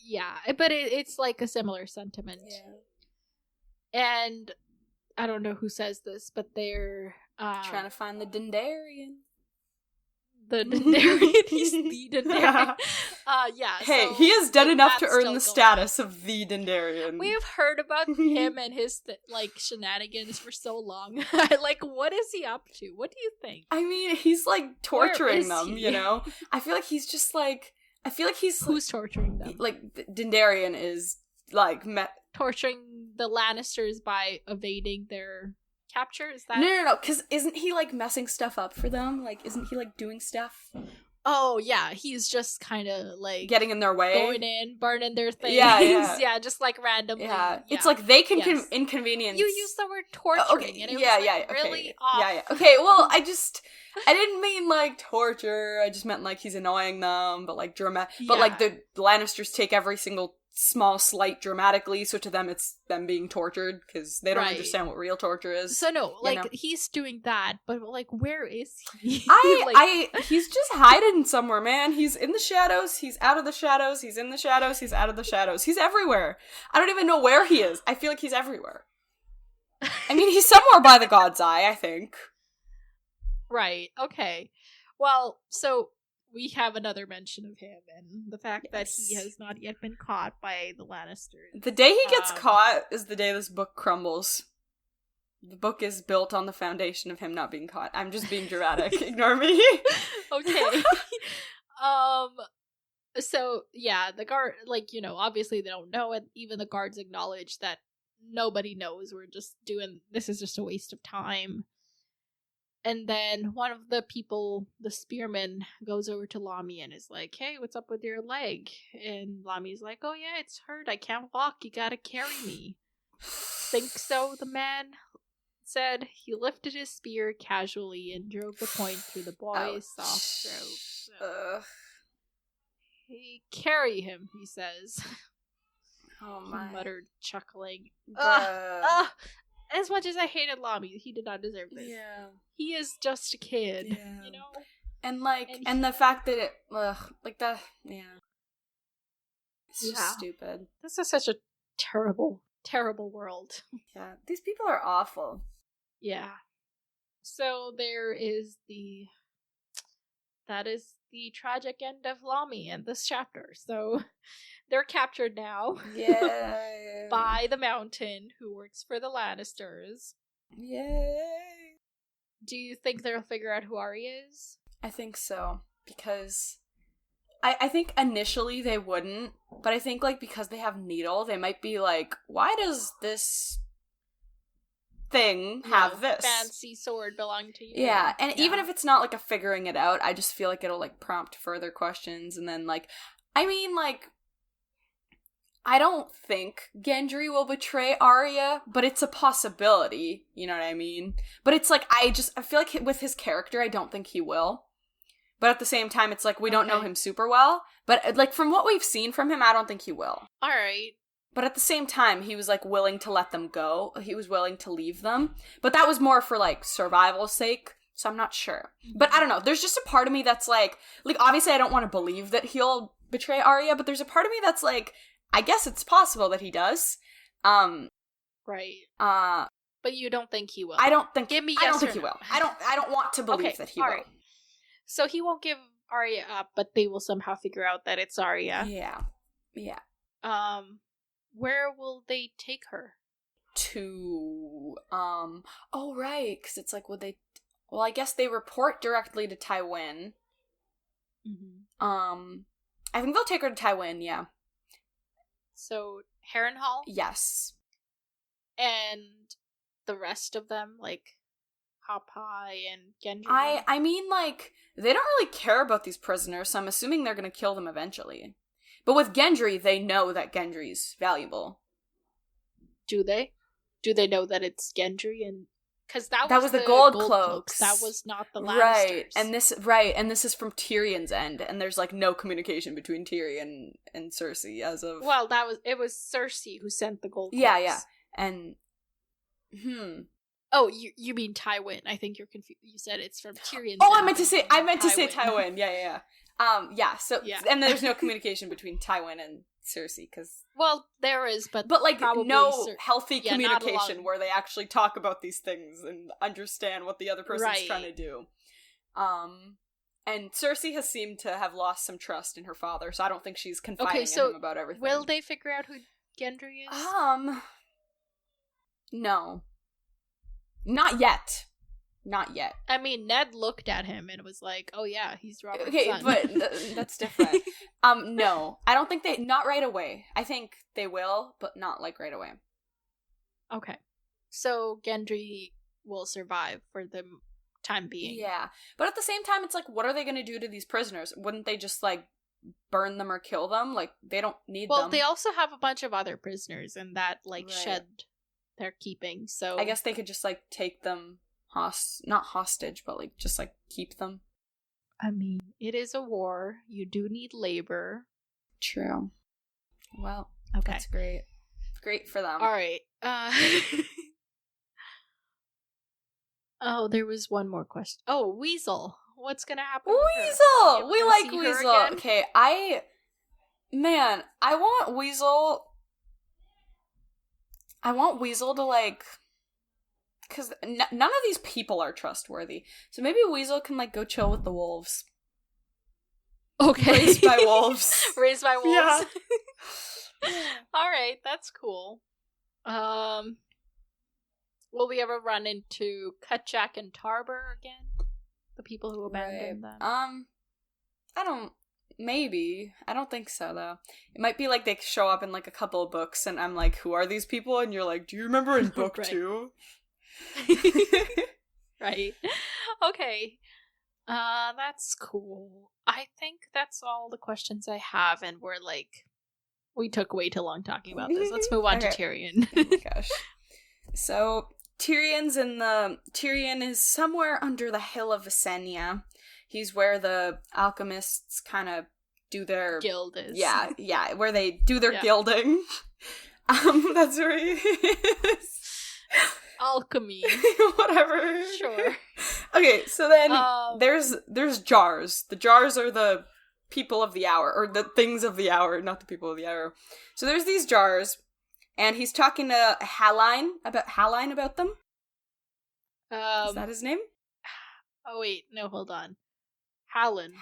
Yeah, but it's like a similar sentiment. Yeah. And I don't know who says this, but they're trying to find the Dendarian. The Dendarian. He's the Dendarian. Yeah. Hey, so, he is dead enough to earn the going status of the Dendarian. We've heard about him and his shenanigans for so long. Like, what is he up to? What do you think? I mean, he's like torturing them, you know? I feel like he's just like, who's torturing them? Like, Dendarian is like torturing the Lannisters by evading their capture. Is that no, because isn't he like messing stuff up for them? Like, isn't he like doing stuff? Oh yeah, he's just kind of like getting in their way, going in, burning their things. Yeah, just like randomly. Yeah, it's like they can inconvenience. You use the word torturing, and it was really off. Yeah. Okay, well, I didn't mean like torture. I just meant like he's annoying them, but like but like the Lannisters take every single small slight dramatically, so to them it's them being tortured because they don't understand what real torture is. So no, like he's doing that, but like where is he? He's just hiding somewhere, man. He's in the shadows, he's out of the shadows, he's in the shadows, he's out of the shadows. He's everywhere. I don't even know where he is. I feel like he's everywhere. I mean, he's somewhere by the God's Eye, I think. Right, okay. Well, so we have another mention of him and the fact that he has not yet been caught by the Lannisters. The day he gets caught is the day this book crumbles. The book is built on the foundation of him not being caught. I'm just being dramatic. Ignore me. Okay. So, yeah, the guard, like, you know, obviously they don't know it. Even the guards acknowledge that nobody knows. We're just this is just a waste of time. And then one of the people, the spearman, goes over to Lami and is like, hey, what's up with your leg? And Lami's like, oh yeah, it's hurt. I can't walk. You gotta carry me. Think so, the man said. He lifted his spear casually and drove the point through the boy's soft throat. Hey, carry him, he says. Oh my. He muttered, chuckling. As much as I hated Lami, he did not deserve this. Yeah. He is just a kid, you know? And the fact that it's just stupid. This is such a terrible, terrible world. Yeah, these people are awful. Yeah. So that is the tragic end of Lami in this chapter. So they're captured now. Yeah. By the Mountain, who works for the Lannisters. Yay. Do you think they'll figure out who Arya is? I think so. Because I think initially they wouldn't, but I think like because they have Needle, they might be like, why does this thing have this fancy sword belong to you? Yeah, and even if it's not like a figuring it out, I just feel like it'll like prompt further questions. And then like, I mean, like, I don't think Gendry will betray Arya, but it's a possibility, you know what I mean? But it's like, I feel like with his character, I don't think he will. But at the same time, it's like, we don't know him super well. But like, from what we've seen from him, I don't think he will. Alright. But at the same time, he was like willing to let them go. He was willing to leave them. But that was more for like survival's sake. So I'm not sure. But I don't know. There's just a part of me that's like obviously I don't want to believe that he'll betray Arya, but there's a part of me that's like, I guess it's possible that he does. Right. But you don't think he will. I don't think. Give me yes I don't think no. he will. I don't want to believe that he will. Right. So he won't give Arya up, but they will somehow figure out that it's Arya. Yeah. Yeah. Where will they take her? To oh right, because it's like I guess they report directly to Tywin. Mm-hmm. I think they'll take her to Tywin, yeah. So Harrenhal? Yes. And the rest of them, like Hawkeye and Gendry? I mean, like, they don't really care about these prisoners, so I'm assuming they're gonna kill them eventually. But with Gendry, they know that Gendry's valuable. Do they? Do they know that it's Gendry? And because that was the gold cloaks. That was not the Lannisters. And this is from Tyrion's end, and there's like no communication between Tyrion and Cersei as of. Well, it was Cersei who sent the gold cloaks. Yeah, and. Oh, you mean Tywin? I think you're confused. You said it's from Tyrion's. Oh, I meant to say Tywin. Yeah. So, yeah. and there's no communication between Tywin Cersei, because... Well, there is, but like, no healthy yeah, communication where they actually talk about these things and understand what the other person's trying to do. And Cersei has seemed to have lost some trust in her father, so I don't think she's confiding in him about everything. Will they figure out who Gendry is? No. Not yet. Not yet. I mean, Ned looked at him and was like, oh yeah, he's Robert's son. But that's different. No. I don't think not right away. I think they will, but not, like, right away. Okay. So, Gendry will survive for the time being. Yeah. But at the same time, it's like, what are they going to do to these prisoners? Wouldn't they just, like, burn them or kill them? Like, they don't need them. Well, they also have a bunch of other prisoners and that, like, shed they're keeping, so... I guess they could just, like, take them... not hostage, but, like, just, like, keep them. I mean, it is a war. You do need labor. True. Well, okay. That's great. Great for them. Alright. Oh, there was one more question. Oh, Weasel. What's gonna happen with Weasel! her? We like Weasel. Okay, I want Weasel... I want Weasel to, like... Because none of these people are trustworthy. So maybe Weasel can, like, go chill with the wolves. Okay. Raised by wolves. Raised by wolves. Yeah. Alright, that's cool. Will we ever run into Cutjack and Tarber again? The people who abandoned them? I don't... Maybe. I don't think so, though. It might be like they show up in, like, a couple of books, and I'm like, who are these people? And you're like, do you remember in book 2? Right. Okay. That's cool. I think that's all the questions I have, and we took way too long talking about this. Let's move on to Tyrion. Oh my gosh. So, Tyrion is somewhere under the hill of Visenya. He's where the alchemists kind of do their... Guild is. Yeah, where they do their gilding. That's where he is. Alchemy. Whatever. Sure. Okay, so then there's jars. The jars are the people of the hour, or the things of the hour, not the people of the hour. So there's these jars, and he's talking to Halline about them. Is that his name? Oh wait, no, hold on. Hallen.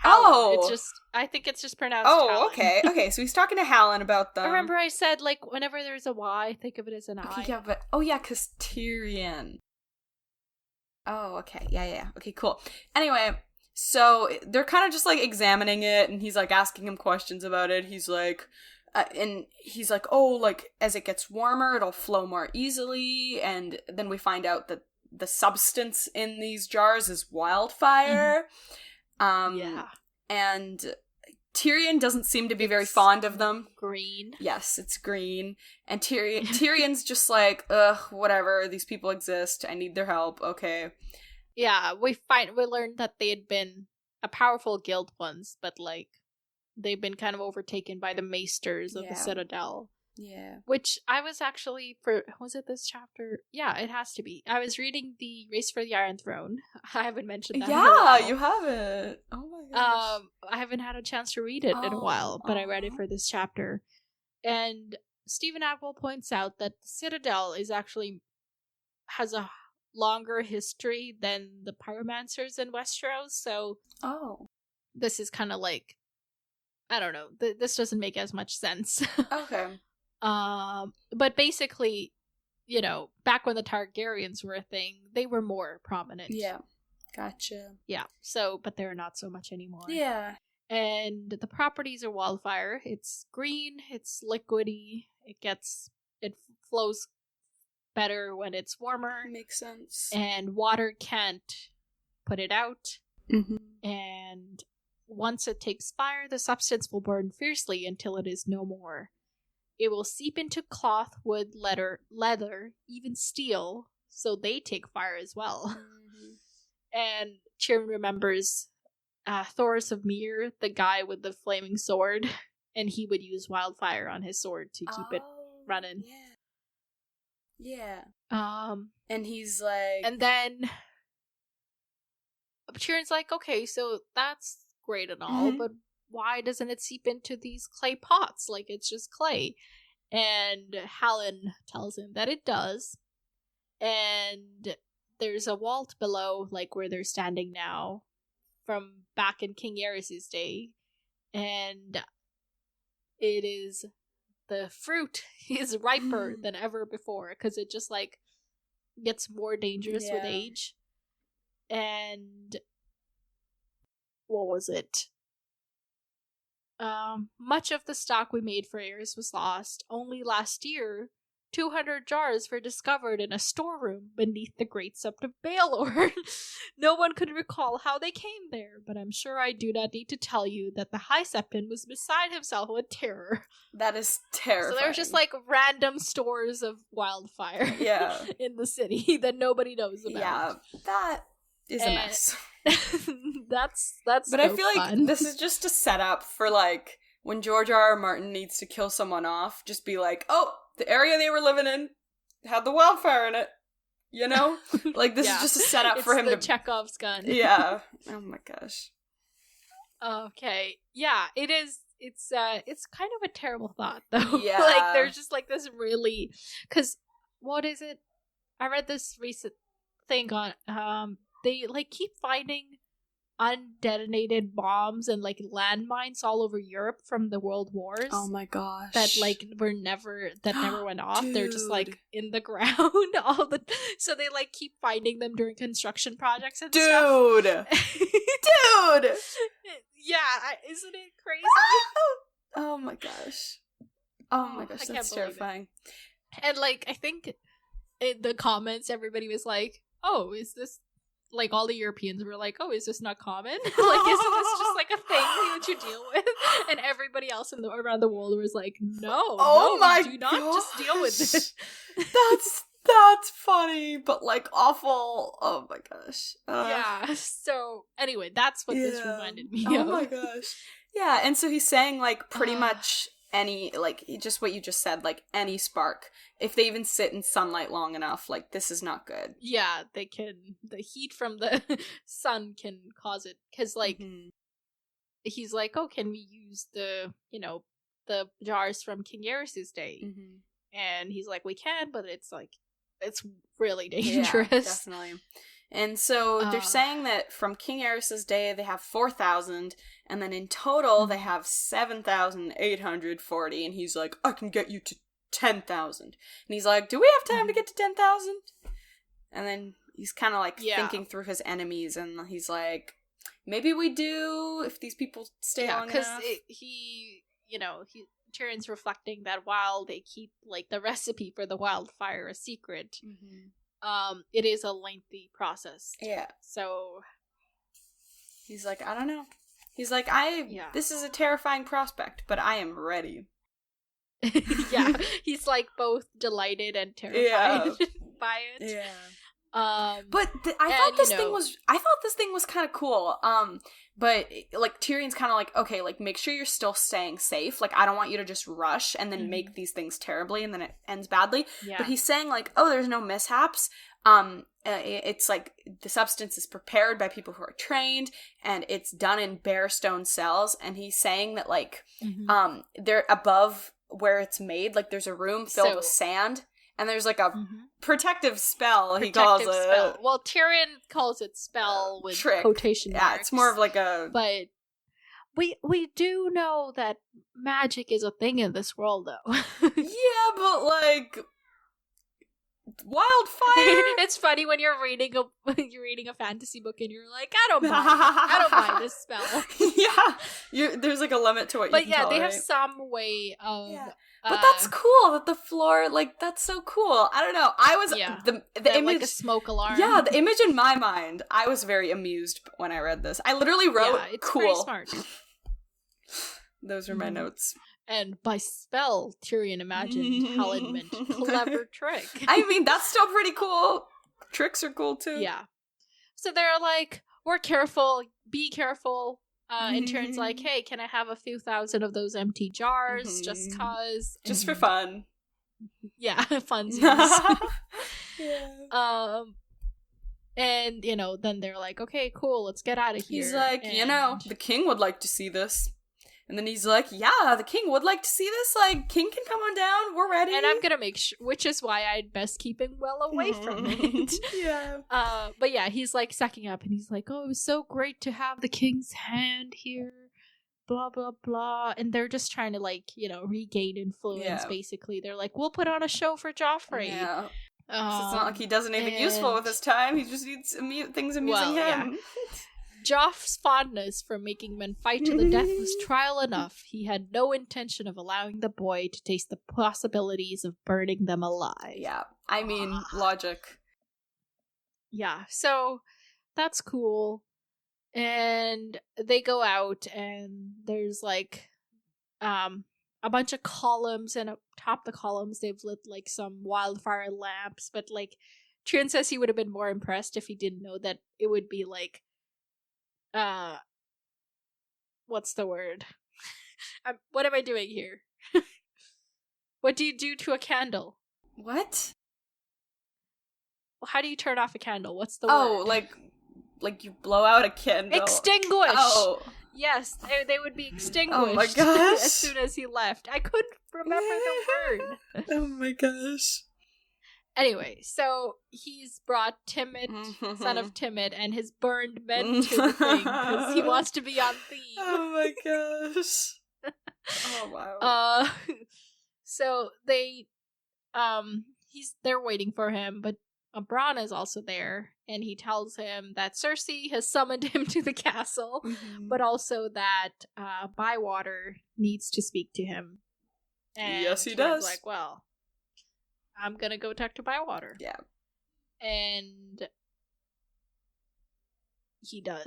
Oh! I think it's just pronounced Oh, Hallen. Okay, so he's talking to Hallen about them. Remember I said, like, whenever there's a Y, think of it as an I. Yeah, but... because Tyrion. Oh, okay. Yeah. Okay, cool. Anyway, so they're kind of just, like, examining it, and he's, like, asking him questions about it. He's like... oh, like, as it gets warmer, it'll flow more easily, and then we find out that the substance in these jars is wildfire. Yeah. And Tyrion doesn't seem to be very fond of them. Green. Yes, it's green. And Tyrion's just like, ugh, whatever, these people exist, I need their help, okay. Yeah, we learned that they had been a powerful guild once, but, like, they've been kind of overtaken by the maesters of the Citadel. Yeah. Which I was actually, was it this chapter? Yeah, it has to be. I was reading the Race for the Iron Throne. I haven't mentioned that in a while. You haven't. Oh my gosh. I haven't had a chance to read it in a while, but I read it for this chapter. And Stephen Atwell points out that the Citadel has a longer history than the pyromancers in Westeros, so this is kind of like, I don't know, this doesn't make as much sense. Okay. But basically, you know, back when the Targaryens were a thing, they were more prominent. Yeah. Gotcha. Yeah. So, but they're not so much anymore. Yeah. And the properties are wildfire. It's green, it's liquidy, it flows better when it's warmer. Makes sense. And water can't put it out. Mm-hmm. And once it takes fire, the substance will burn fiercely until it is no more. It will seep into cloth, wood, leather, even steel, so they take fire as well. Mm-hmm. And Tyrion remembers Thoros of Myr, the guy with the flaming sword, and he would use wildfire on his sword to keep it running. Yeah. And he's like... And then Tyrion's like, okay, so that's great and all, but why doesn't it seep into these clay pots? Like, it's just clay. And Hallen tells him that it does. And there's a vault below, like, where they're standing now, from back in King Aerys' day. And it is... the fruit is riper than ever before, because it just, like, gets more dangerous with age. And... what was it? Much of the stock we made for Aerys was lost. Only last year, 200 jars were discovered in a storeroom beneath the Great Sept of Baelor. No one could recall how they came there, but I'm sure I do not need to tell you that the High Septon was beside himself with terror. That is terrifying. So there's just, like, random stores of wildfire in the city that nobody knows about. Yeah, that is a mess. That's but so I feel like fun. this is just a setup for, like, when George R.R. Martin needs to kill someone off, just be like, oh, the area they were living in had the wildfire in it, you know? Like, this is just a setup for him to... Chekhov's gun. Yeah. Oh my gosh. Okay. Yeah, it is. It's kind of a terrible thought, though. Yeah. Like, there's just, like, this really... Because, what is it? I read this recent thing on... they, like, keep finding undetonated bombs and, like, landmines all over Europe from the world wars. Oh my gosh. That, like, never went off. They're just, like, in the ground all the... So they, like, keep finding them during construction projects and stuff. Dude! Yeah, isn't it crazy? Oh my gosh. Oh my gosh, that's terrifying. And, like, I think in the comments, everybody was like, oh, is this... Like, all the Europeans were like, oh, is this not common? Like, isn't this just, like, a thing that you deal with? And everybody else around the world was like, no, do not just deal with this. That's funny, but, like, awful. Oh my gosh. Yeah, so, anyway, that's what this reminded me of. Oh my gosh. Yeah, and so he's saying, like, pretty much any, like, just what you just said, like, any spark. If they even sit in sunlight long enough, like, this is not good. Yeah, they can. The heat from the sun can cause it. Because, like, he's like, oh, can we use the jars from King Aerys' day? And he's like, we can, but it's, like, it's really dangerous. Yeah, definitely. And so they're saying that from King Aerys' day, they have 4,000, and then in total, they have 7,840, and he's like, I can get you to 10,000. And he's like, do we have time to get to 10,000? And then he's kind of, like, thinking through his enemies, and he's like, maybe we do, if these people stay long enough. Because Tyrion's reflecting that while they keep, like, the recipe for the wildfire a secret, it is a lengthy process. Yeah. So he's like, I don't know. He's like, this is a terrifying prospect, but I am ready. Yeah. He's, like, both delighted and terrified by it. Yeah. But I thought this thing was kind of cool. But, like, Tyrion's kind of like, okay, like, make sure you're still staying safe. Like, I don't want you to just rush and then make these things terribly and then it ends badly. Yeah. But he's saying, like, oh, there's no mishaps. It's, like, the substance is prepared by people who are trained and it's done in bare stone cells. And he's saying that, like, they're above where it's made. Like, there's a room filled with sand. And there's, like, a protective spell, he calls it. Spell. Well, Tyrion calls it spell with quotation marks. Yeah, it's more of like a... But we do know that magic is a thing in this world, though. Yeah, but, like... Wildfire? It's funny when you're reading a fantasy book and you're like, I don't buy this spell. Yeah, there's, like, a limit to what you can tolerate. But yeah, they have some way of... Yeah. But that's cool that the floor, like, that's so cool. I don't know. I was, the image... like a smoke alarm. Yeah, the image in my mind, I was very amused when I read this. I literally wrote, it's cool. Pretty smart. Those were my notes. And by spell, Tyrion imagined Hallen meant clever trick. I mean, that's still pretty cool. Tricks are cool, too. Yeah. So they're like, we're careful, be careful. And Tyrion's like, hey, can I have a few thousand of those empty jars just cause? Just for fun. Yeah, funsies. And, then they're like, okay, cool, let's get out of here. He's like, the king would like to see this. And then he's like, yeah, the king would like to see this. Like, king can come on down. We're ready. And I'm gonna make sure, which is why I'd best keep him well away from it. Yeah. But yeah, he's like sucking up and he's like, oh, it was so great to have the king's hand here. Blah, blah, blah. And they're just trying to, like, you know, regain influence, basically. They're like, we'll put on a show for Joffrey. Yeah. It's not like he does anything useful with his time. He just needs things amusing him. Yeah. Joff's fondness for making men fight to the death was trial enough. He had no intention of allowing the boy to taste the possibilities of burning them alive. Yeah. I mean, logic. Yeah, so that's cool. And they go out and there's like a bunch of columns, and atop the columns they've lit like some wildfire lamps, but like Tyrion says he would have been more impressed if he didn't know that it would be like what's the word? What am I doing here? What do you do to a candle? What? How do you turn off a candle? What's the word? Like you blow out a candle. Extinguish! Oh. Yes, they would be extinguished. Oh my gosh. As soon as he left. I couldn't remember the word. Oh my gosh. Anyway, so he's brought Timid, son of Timid, and his burned men to the thing because he wants to be on theme. Oh my gosh. Oh wow. So they're waiting for him, but Bran is also there, and he tells him that Cersei has summoned him to the castle, but also that Bywater needs to speak to him. And yes, he does. Like, well, I'm gonna go talk to Bywater. Yeah. And he does.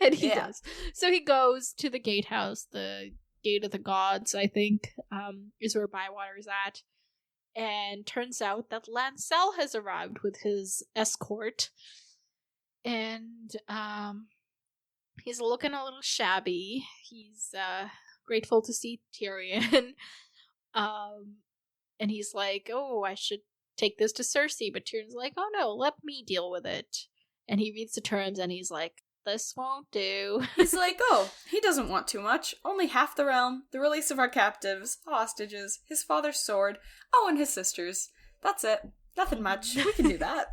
And he does. So he goes to the gatehouse, the Gate of the Gods, I think, is where Bywater's at. And turns out that Lancel has arrived with his escort. And he's looking a little shabby. He's grateful to see Tyrion. And he's like, oh, I should take this to Cersei. But Tyrion's like, oh no, let me deal with it. And he reads the terms and he's like, this won't do. He's like, oh, he doesn't want too much. Only half the realm, the release of our captives, hostages, his father's sword, and his sisters. That's it. Nothing much. We can do that.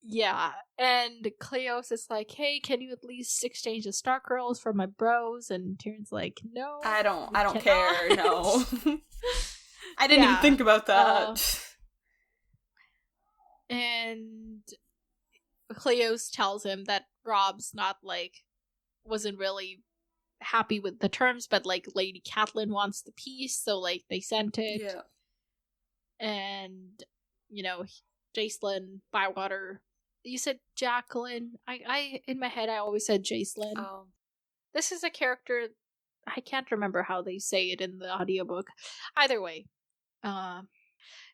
Yeah, and Cleos is like, hey, can you at least exchange the Stark girls for my bros? And Tyrion's like, no. I don't care, no. I didn't even think about that. And Cleos tells him that Rob's wasn't really happy with the terms, but like Lady Catelyn wants the peace, so like they sent it. Yeah. And Jacelyn, Bywater. You said Jacqueline. I in my head I always said Jacelyn. Oh. This is a character I can't remember how they say it in the audiobook. Either way.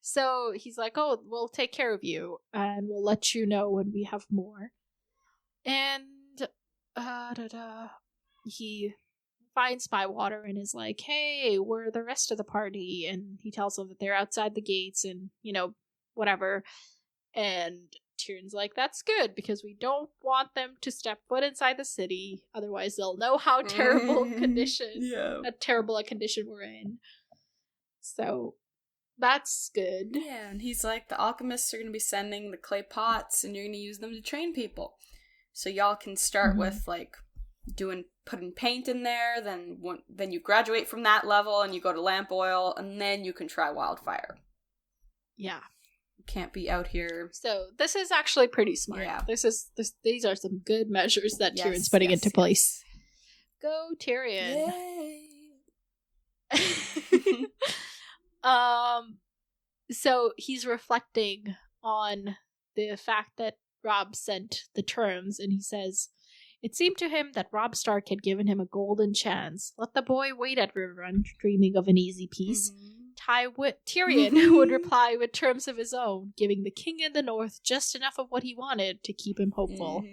So he's like, oh, we'll take care of you, and we'll let you know when we have more. And he finds Bywater and is like, hey, where are the rest of the party? And he tells them that they're outside the gates and, whatever. And Tyrion's like, that's good, because we don't want them to step foot inside the city. Otherwise, they'll know how terrible a condition we're in. So that's good. Yeah, and he's like, the alchemists are going to be sending the clay pots, and you're going to use them to train people. So y'all can start with, like, putting paint in there, then you graduate from that level, and you go to lamp oil, and then you can try wildfire. Yeah. You can't be out here. So this is actually pretty smart. Yeah. These are some good measures that Tyrion's putting into place. Go, Tyrion. Yay! So he's reflecting on the fact that Robb sent the terms, and he says, it seemed to him that Robb Stark had given him a golden chance. Let the boy wait at Riverrun, dreaming of an easy peace. Tyrion would reply with terms of his own, giving the king in the north just enough of what he wanted to keep him hopeful.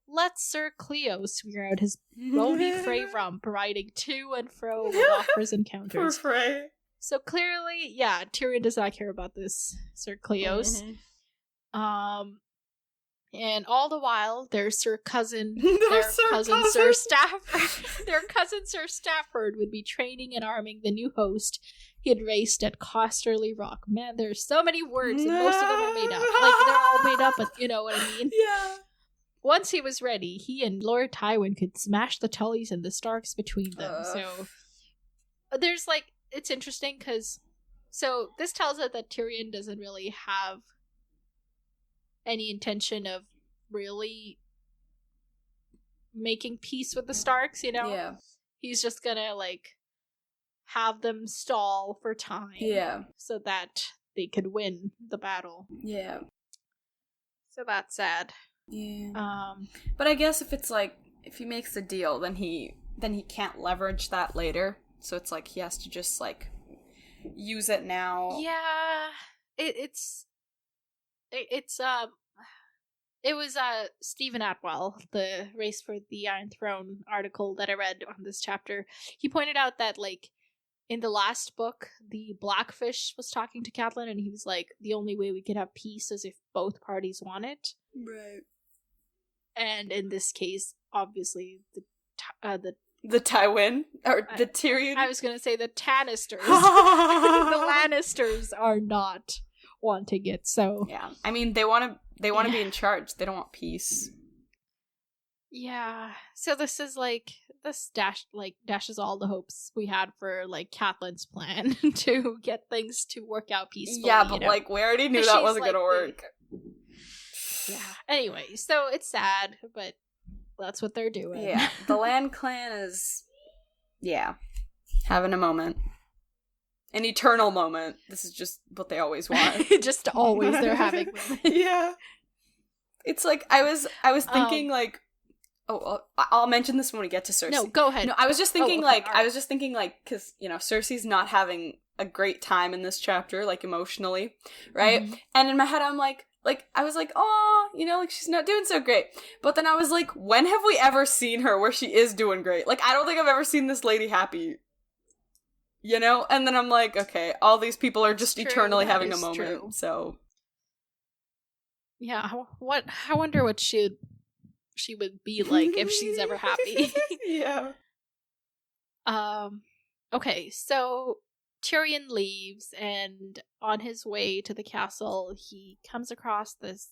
Let Sir Cleo swear out his bony Frey rump, riding to and fro with offers and counters. Poor Frey. So clearly, Tyrion does not care about this Sir Cleos. And all the while, their cousin Sir Sir Stafford, their cousin Sir Stafford would be training and arming the new host he had raised at Costerly Rock. Man, there's so many words, and most of them are made up. Like, they're all made up, but you know what I mean? Yeah. Once he was ready, he and Lord Tywin could smash the Tullys and the Starks between them. So, there's, like, it's interesting, because, so, this tells us that Tyrion doesn't really have any intention of really making peace with the Starks, you know? Yeah. He's just gonna, like, have them stall for time. Yeah. So that they could win the battle. Yeah. So that's sad. Yeah. But I guess if it's, like, if he makes a deal, then he can't leverage that later. So it's like he has to just, like, use it now. Yeah. It was Stephen Atwell, the Race for the Iron Throne article that I read on this chapter. He pointed out that, like, in the last book, the Blackfish was talking to Catelyn, and he was like, the only way we could have peace is if both parties want it. Right. And in this case, obviously, the Tywin or the Tyrion. I was gonna say the Tannisters, the Lannisters are not wanting it. So yeah, I mean they want to be in charge. They don't want peace. Yeah. So this is like dashes all the hopes we had for like Catelyn's plan to get things to work out peacefully. Yeah, but like we already knew that wasn't gonna work. Yeah. Anyway, so it's sad, but that's what they're doing. Yeah. The Land Clan is having a moment. An eternal moment. This is just what they always want. Just always they're having moments. Yeah. It's like I was thinking like I'll mention this when we get to Cersei. No, go ahead. No, I was just thinking right. I was just thinking cuz you know, Cersei's not having a great time in this chapter like emotionally, right? Mm-hmm. And in my head I'm like I was like, oh, you know, like she's not doing so great. But then I was like, when have we ever seen her where she is doing great? Like, I don't think I've ever seen this lady happy. You know? And then I'm like, okay, all these people are just eternally having a moment. True. So yeah, I wonder what she would be like if she's ever happy. Yeah. Okay, so Tyrion leaves, and on his way to the castle, he comes across this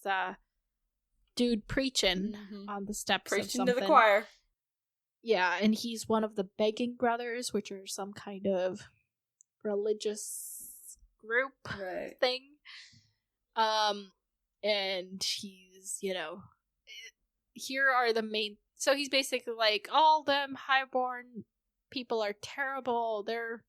dude preaching on the steps preaching of something. To the choir. Yeah, and he's one of the Begging Brothers, which are some kind of religious group thing. And he's, you know, here are the main... So he's basically like, all them highborn people are terrible, they're...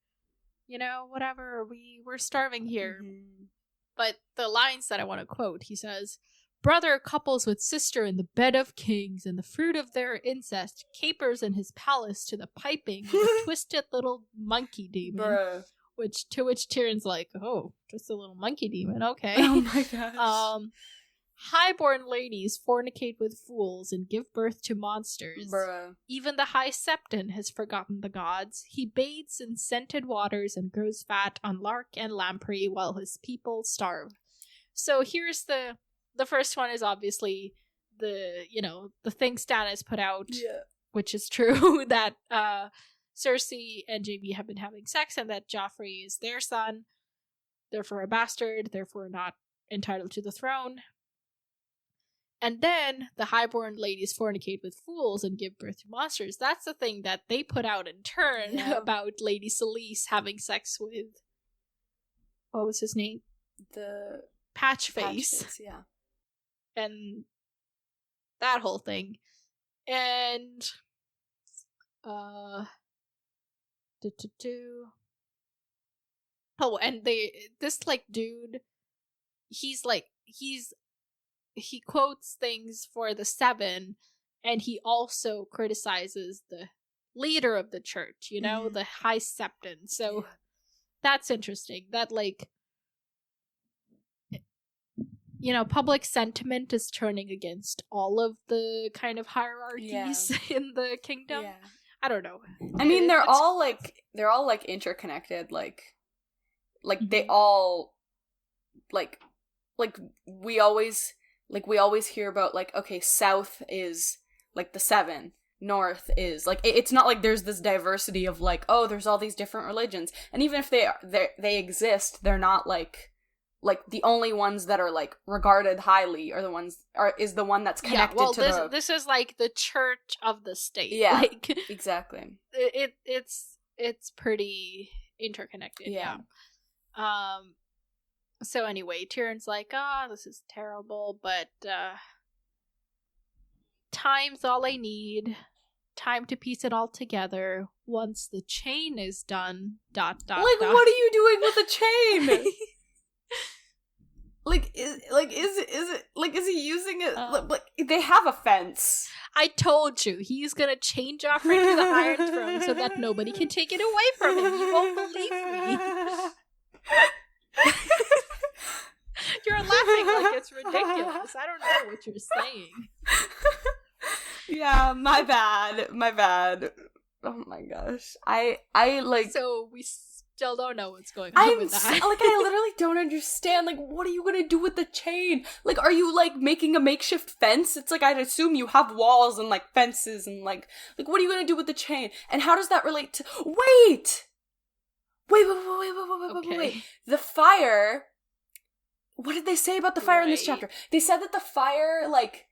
You know, whatever, we're starving here. Mm-hmm. But the lines that I want to quote, he says, brother couples with sister in the bed of kings, and the fruit of their incest capers in his palace to the piping of a twisted little monkey demon. Bruh. To which Tyrion's like, oh, just a little monkey demon, okay. Oh my gosh. Highborn ladies fornicate with fools and give birth to monsters. Bruh. Even the High Septon has forgotten the gods. He bathes in scented waters and grows fat on lark and lamprey while his people starve. So here's the first one is obviously the thing Stannis put out, which is true, that Cersei and Jaime have been having sex and that Joffrey is their son, therefore a bastard, therefore not entitled to the throne. And then the highborn ladies fornicate with fools and give birth to monsters. That's the thing that they put out in turn about Lady Selyse having sex with... What was his name? The... Patchface. Yeah. And that whole thing. And... Oh, and this, like, dude... He quotes things for the Seven, and he also criticizes the leader of the church, you know, the High Septon. So that's interesting. That, like, you know, public sentiment is turning against all of the kind of hierarchies in the kingdom. Yeah. I don't know. I mean, they're all interconnected. Like they all, like we always... like, we always hear about, like, okay, south is, like, the seven, north is, like, it's not like there's this diversity of, like, oh, there's all these different religions, and even if they exist, they're not, like, the only ones that are, like, regarded highly are the ones, is the one that's connected to this is, like, the church of the state. Yeah, like, exactly. It's pretty interconnected, yeah. So anyway, Tyrion's like, this is terrible, but, time's all I need. Time to piece it all together. Once the chain is done, ... Like, what are you doing with the chain? Is he using it? Like, they have a fence. I told you, he's gonna chain Joffrey to the Iron Throne so that nobody can take it away from him. You won't believe me. You're laughing like it's ridiculous. I don't know what you're saying. Yeah, my bad. Oh my gosh. I like... So we still don't know what's going on with that. Like, I literally don't understand. Like, what are you gonna do with the chain? Like, are you, like, making a makeshift fence? It's like, I'd assume you have walls and, like, fences and, like, what are you gonna do with the chain? And how does that relate to... Wait! Wait. The fire... What did they say about the fire in this chapter? They said that the fire, like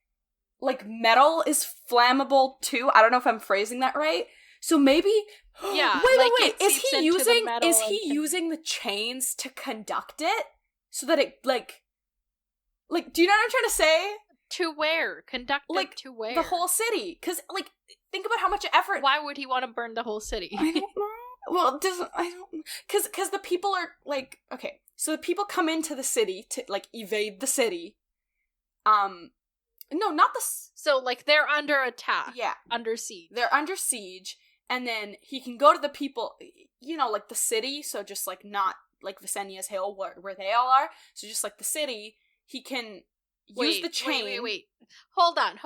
metal is flammable too. I don't know if I'm phrasing that right. So maybe... Yeah. Wait. Is he using the chains to conduct it? So that it, like, do you know what I'm trying to say? To where? Conduct it to where? The whole city. Because, like, think about how much effort... Why would he want to burn the whole city? I don't know. Well, I don't... Because the people are, like... Okay, so the people come into the city to, like, evade the city. No, not the... So, like, they're under attack. Yeah. Under siege. They're under siege, and then he can go to the people, you know, like, the city, so just, like, not, like, Visenia's Hill, where they all are, so just, like, the city, he can use the chain... Wait. Hold on.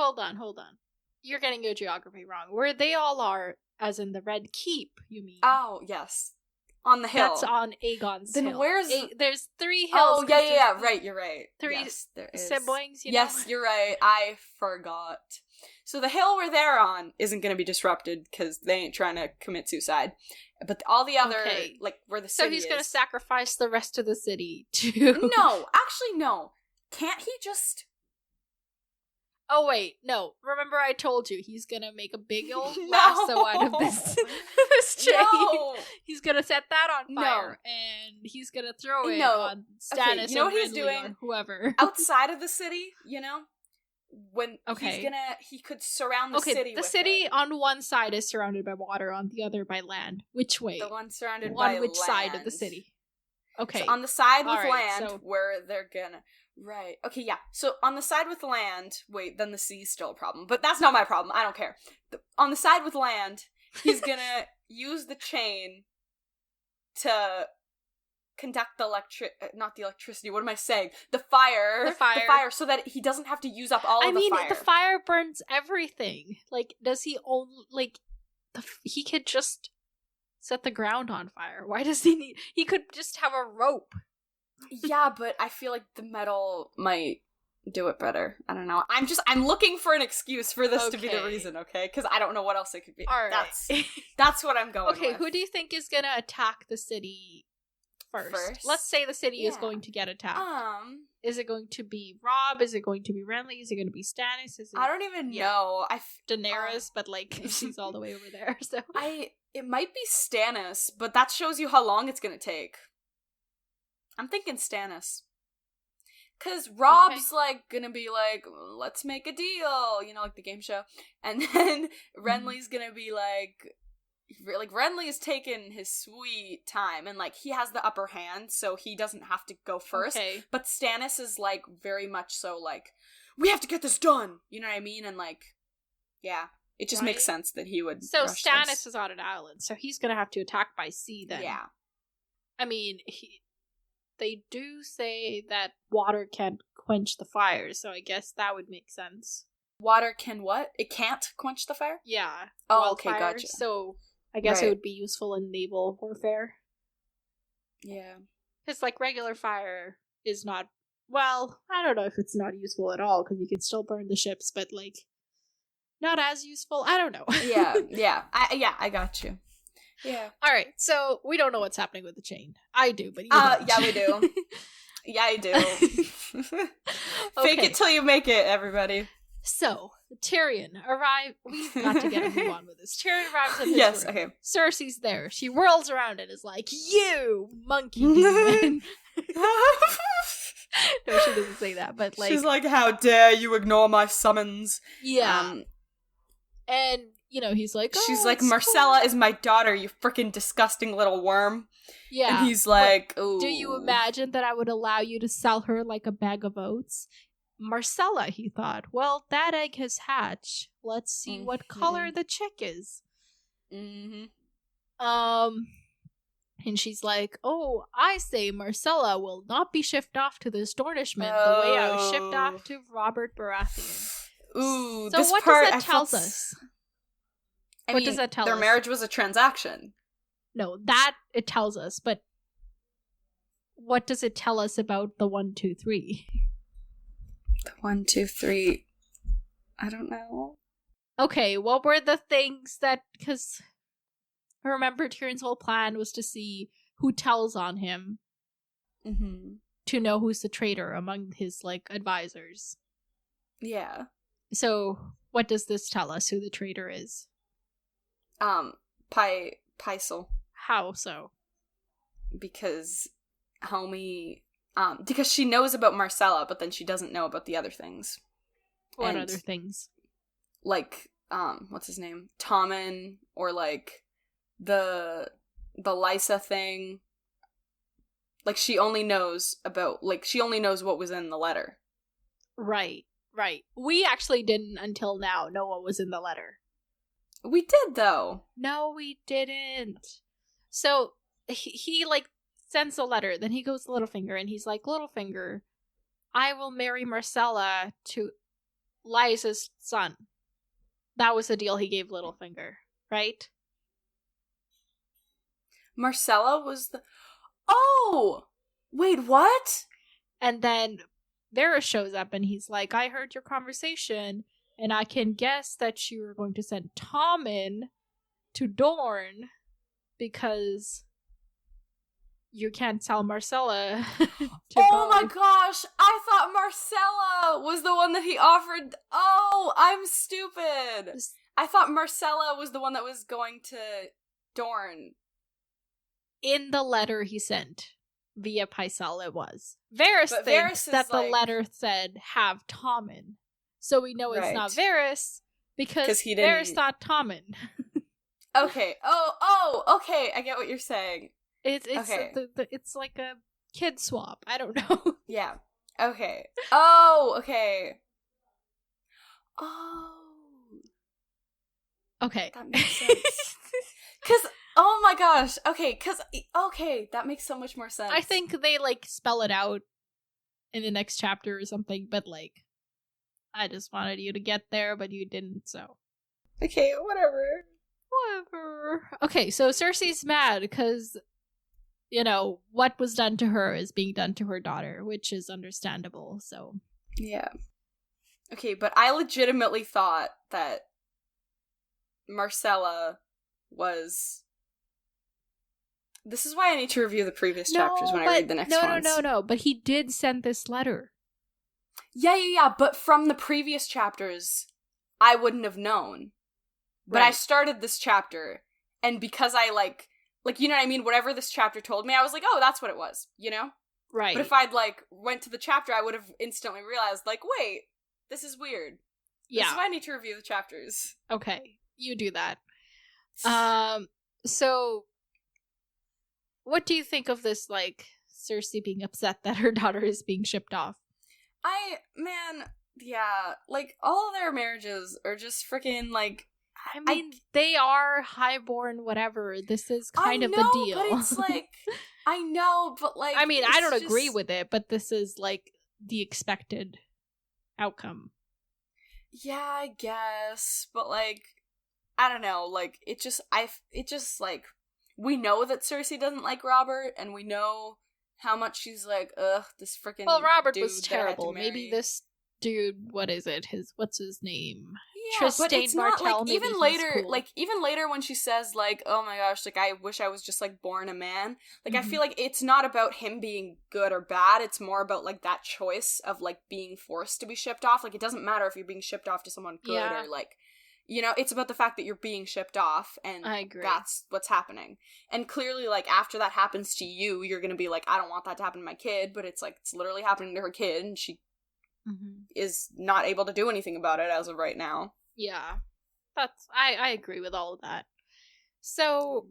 You're getting your geography wrong. Where they all are, as in the Red Keep, you mean? Oh, yes. On the hill. That's on Aegon's then hill. Where's... there's 3 hills. Oh, yeah, right, you're right. 3 yes, there is. siblings, you know? Yes, you're right. I forgot. So the hill where they're on isn't going to be disrupted because they ain't trying to commit suicide. But all the other, like, where the city is... So he's going to sacrifice the rest of the city to... No, actually, no. Can't he just... Oh, wait, no. Remember I told you, he's gonna make a big old lasso out of this chain. No. He's gonna set that on fire, and he's gonna throw it on Stannis you know or what he's Renly doing? Or whoever. Outside of the city, you know? When he could surround the city with the city it. On one side is surrounded by water, on the other by land. Which way? The one surrounded by land. On which land. side of the city? Okay. So on the side with right, land, where they're gonna... Right. Okay, yeah. So on the side with land, wait, then the sea's still a problem. But that's not my problem. I don't care. On the side with land, he's gonna use the chain to conduct the not the electricity, what am I saying? The fire, so that he doesn't have to use up all of the fire. The fire burns everything. Like, does he only, like, he could just set the ground on fire. Why does he need, he could just have a rope. Yeah, but I feel like the metal might do it better. I don't know. I'm looking for an excuse for this to be the reason, okay? Because I don't know what else it could be. All right. That's what I'm going with. Okay, who do you think is gonna attack the city first? Let's say the city is going to get attacked. Is it going to be Robb? Is it going to be Renly? Is it going to be Stannis? I don't even know. Daenerys, but, like, she's all the way over there, so... It might be Stannis, but that shows you how long it's gonna take. I'm thinking Stannis. Because Robb's, like, gonna be like, let's make a deal, you know, like the game show. And then Renly's gonna be like, Renly is taking his sweet time, and, like, he has the upper hand, so he doesn't have to go first. Okay. But Stannis is, like, very much so, like, we have to get this done! You know what I mean? And, like, yeah. It just makes sense that he would So Stannis is on an island, so he's gonna have to attack by sea then. Yeah. I mean, they do say that water can quench the fire, so I guess that would make sense. Water can what? It can't quench the fire? Yeah. Oh, okay, gotcha. So I guess it would be useful in naval warfare. Yeah. Because, like, regular fire is not Well, I don't know if it's not useful at all, because you can still burn the ships, but, like, not as useful. I don't know. I got you. Yeah. Alright, so we don't know what's happening with the chain. I do, but you don't. Yeah, we do. Yeah, I do. Fake it till you make it, everybody. So, Tyrion arrived. We've got to get a move on with this. Tyrion arrives at his room. Okay. Cersei's there. She whirls around and is like, "You monkey demon." No, she doesn't say that, but like, she's like, "How dare you ignore my summons?" Yeah. And you know, he's like, she's like, "Marcella is my daughter, you freaking disgusting little worm." Yeah. And he's like, "Ooh. Do you imagine that I would allow you to sell her like a bag of oats?" Marcella, he thought. Well, that egg has hatched. Let's see what color the chick is. And she's like, "Oh, I say Marcella will not be shipped off to this Dornishman the way I was shipped off to Robert Baratheon." Ooh, so this what part, does that tell us? What does that tell us? Their marriage was a transaction. No, that it tells us, but what does it tell us about the 1, 2, 3? The 1, 2, 3. I don't know. Okay, what were the things that, because remember Tyrion's whole plan was to see who tells on him to know who's the traitor among his, like, advisors. Yeah. So, what does this tell us who the traitor is? Pycelle. How so? Because homie, because she knows about Marcella, but then she doesn't know about the other things. What other things? Like, what's his name? Tommen, or like the Lysa thing. Like, she only knows what was in the letter. Right. We actually didn't until now know what was in the letter. We did, though. No, we didn't. So, he like, sends a letter, then he goes to Littlefinger, and he's like, "Littlefinger, I will marry Marcella to Lysa's son." That was the deal he gave Littlefinger, right? Marcella was the... Oh! Wait, what? And then Varys shows up, and he's like, "I heard your conversation, and I can guess that you were going to send Tommen to Dorne because you can't tell Marcella to Oh go." my gosh! I thought Marcella was the one that he offered. Oh, I'm stupid. I thought Marcella was the one that was going to Dorne. In the letter he sent via Pycelle, it was. Varys thinks that the letter said, "Have Tommen." So we know it's not Varys because Varys thought Tommen. Okay. Oh, okay. I get what you're saying. It's okay. It's like a kid swap. I don't know. Yeah. Okay. Oh, okay. Oh. Okay. That makes sense. Because, oh my gosh. Okay, that makes so much more sense. I think they, like, spell it out in the next chapter or something, but, like, I just wanted you to get there, but you didn't, so. Okay, whatever. Okay, so Cersei's mad because, you know, what was done to her is being done to her daughter, which is understandable, so. Yeah. Okay, but I legitimately thought that Marcella was... This is why I need to review the previous chapters when I read the next ones. No, but he did send this letter. Yeah, but from the previous chapters, I wouldn't have known. But I started this chapter, and because I, like, you know what I mean? Whatever this chapter told me, I was like, oh, that's what it was, you know? Right. But if I'd, like, went to the chapter, I would have instantly realized, like, wait, this is weird. Yeah. This is why I need to review the chapters. Okay, you do that. So, what do you think of this, like, Cersei being upset that her daughter is being shipped off? Yeah, like, all of their marriages are just freaking, like... I mean, they are highborn, whatever. This is kind of the deal. But it's like... I know, but, like... I mean, I don't agree with it, but this is, like, the expected outcome. Yeah, I guess, but, like, I don't know, like, it just, like, we know that Cersei doesn't like Robert, and we know how much she's like, ugh, this freaking Well, Robert dude was that I had to terrible. marry. Maybe this dude, what's his name? Yeah, but it's not Martell, like maybe even he's later, cool. like even later when she says like, "Oh my gosh, like I wish I was just like born a man." Like I feel like it's not about him being good or bad. It's more about like that choice of like being forced to be shipped off. Like it doesn't matter if you're being shipped off to someone good or like, you know, it's about the fact that you're being shipped off, and I agree. that's what's happening. And clearly, like after that happens to you, you're gonna be like, I don't want that to happen to my kid, but it's like it's literally happening to her kid, and she is not able to do anything about it as of right now. Yeah. I agree with all of that. So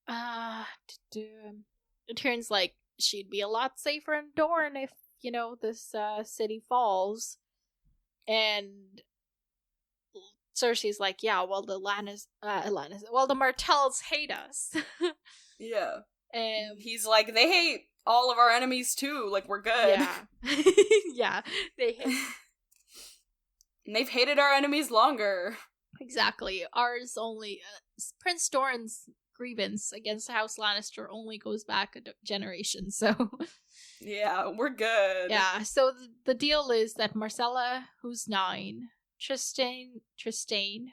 it turns like she'd be a lot safer in Dorne if, you know, this city falls. And Cersei's like, yeah, well the the Martells hate us. Yeah. And he's like, they hate all of our enemies too, like we're good. Yeah. Yeah. They hate and they've hated our enemies longer. Exactly. Ours only Prince Doran's grievance against House Lannister only goes back a generation, so yeah, we're good. Yeah, so the deal is that Marcella, who's 9, Tristane,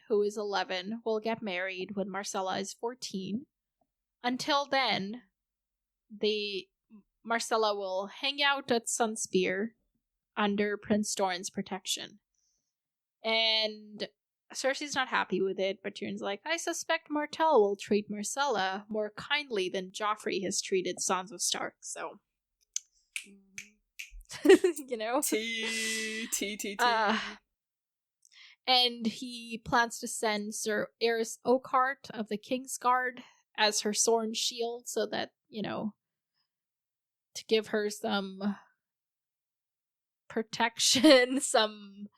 who is 11, will get married when Marcella is 14. Until then, Marcella will hang out at Sunspear under Prince Doran's protection. And Cersei's not happy with it, but Tyrion's like, I suspect Martell will treat Marcella more kindly than Joffrey has treated Sansa Stark, so... you know? T. And he plans to send Sir Eris Oakheart of the Kingsguard as her sworn shield, so that, you know, to give her some protection, some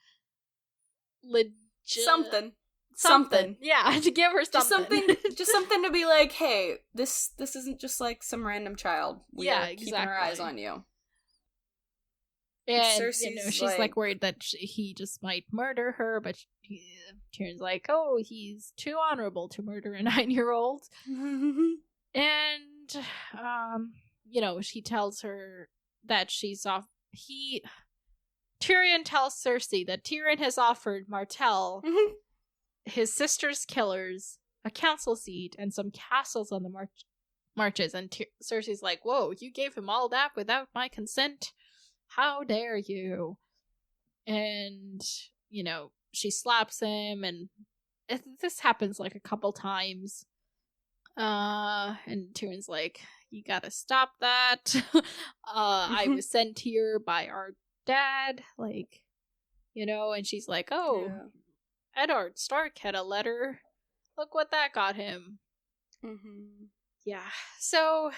something. Yeah, to give her something. Just something to be like, hey, this isn't just like some random child. We are keeping our eyes on you. And you know, she's like worried that he just might murder her, but Tyrion's like, oh, he's too honorable to murder a 9-year-old. And you know, she tells her that she's off. Tyrion tells Cersei that Tyrion has offered Martell his sister's killers, a council seat, and some castles on the marches. And Cersei's like, whoa, you gave him all that without my consent? How dare you? And, you know, she slaps him, and this happens like a couple times. And Tyrion's like, you gotta stop that. I was sent here by our dad, like, you know, and she's like, oh, yeah. Eddard Stark had a letter. Look what that got him. Yeah, so,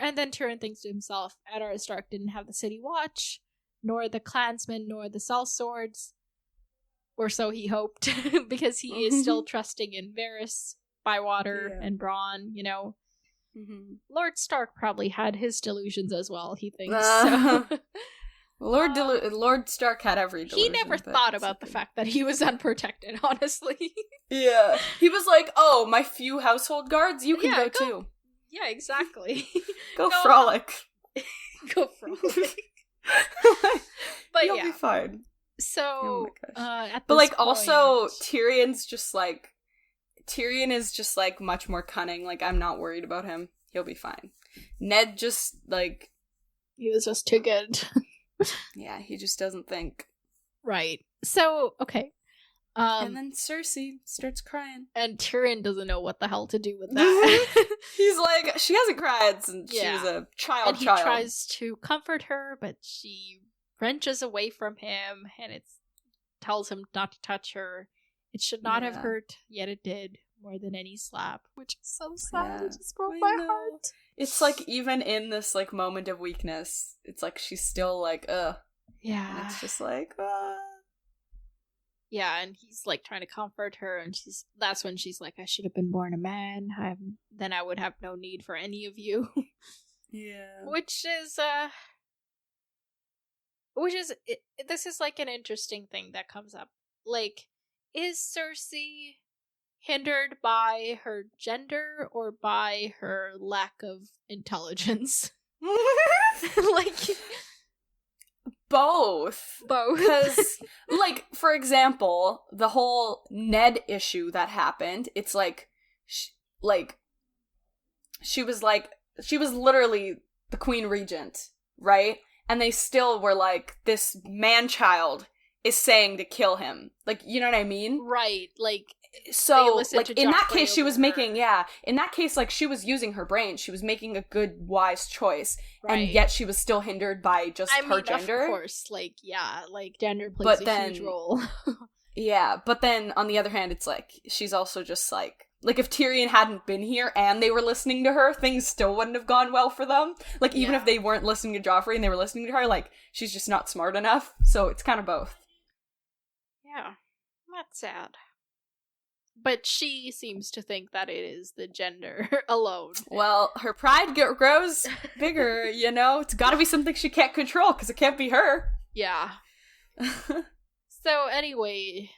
and then Tyrion thinks to himself, Eddard Stark didn't have the city watch, nor the clansmen, nor the sellswords, or so he hoped, because he is still trusting in Varys, Bywater, and Bronn, you know. Lord Stark probably had his delusions as well, he thinks, so... Lord Stark had every delusion. He never thought about the fact that he was unprotected, honestly. Yeah. He was like, oh, my few household guards, you can go too. Yeah, exactly. Go frolic. Go frolic. But you'll be fine. So, but like, point... also, Tyrion is just like much more cunning. Like, I'm not worried about him. He'll be fine. Ned just, like... He was just too good. Yeah, he just doesn't think. Right. So, okay. And then Cersei starts crying. And Tyrion doesn't know what the hell to do with that. He's like, she hasn't cried since she was a child. And he tries to comfort her, but she wrenches away from him, and it tells him not to touch her. It should not have hurt, yet it did, more than any slap. Which is so sad. It just broke my heart. It's like, even in this like moment of weakness, it's like she's still like, ugh. Yeah. And it's just like, Yeah, and he's like trying to comfort her, and that's when she's like, I should have been born a man. Then I would have no need for any of you. Yeah. Which is this is like an interesting thing that comes up. Like, is Cersei hindered by her gender or by her lack of intelligence? Like, both. Because, like, for example, the whole Ned issue that happened, it's like, she was literally the Queen Regent, right? And they still were like, this man-child is saying to kill him. Like, you know what I mean? Right, like, so, like, in that case, she was making, in that case, like, she was using her brain. She was making a good, wise choice. Right. And yet she was still hindered by just her gender. Of course, like, gender plays a huge role. Yeah, but then, on the other hand, it's like, she's also just like, if Tyrion hadn't been here and they were listening to her, things still wouldn't have gone well for them. Like, even if they weren't listening to Joffrey and they were listening to her, like, she's just not smart enough. So it's kind of both. Yeah, that's sad. But she seems to think that it is the gender alone. Well, her pride grows bigger, you know? It's gotta be something she can't control, because it can't be her. Yeah. So, anyway,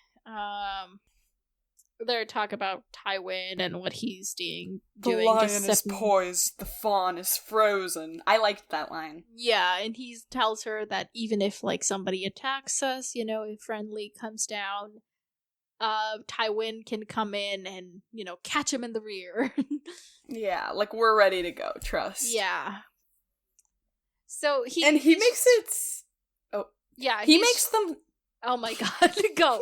they're talking about Tywin and what he's doing. The lion is poised, the fawn is frozen. I liked that line. Yeah, and he tells her that even if, like, somebody attacks us, you know, if friendly comes down, Tywin can come in and, you know, catch him in the rear. Yeah, like, we're ready to go, trust. Yeah. So he makes it... Oh. Yeah, he makes them... Oh my god, go.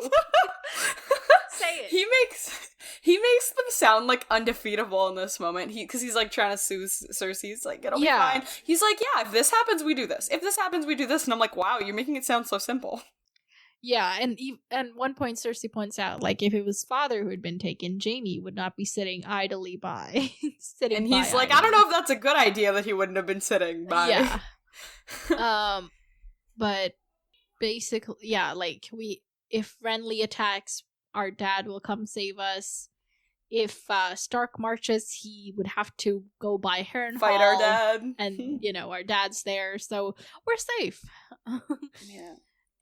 Say it. He makes them sound, like, undefeatable in this moment. Because he's, like, trying to sue Cersei. He's like, it'll be fine. He's like, yeah, if this happens, we do this. If this happens, we do this. And I'm like, wow, you're making it sound so simple. Yeah, and one point Cersei points out, like, if it was father who had been taken, Jaime would not be sitting idly by. And he's like, I don't know if that's a good idea that he wouldn't have been sitting by. Yeah. But basically, yeah, like, if Renly attacks, our dad will come save us. If Stark marches, he would have to go by Harrenhal. Fight our dad. And, you know, our dad's there, so we're safe. Yeah.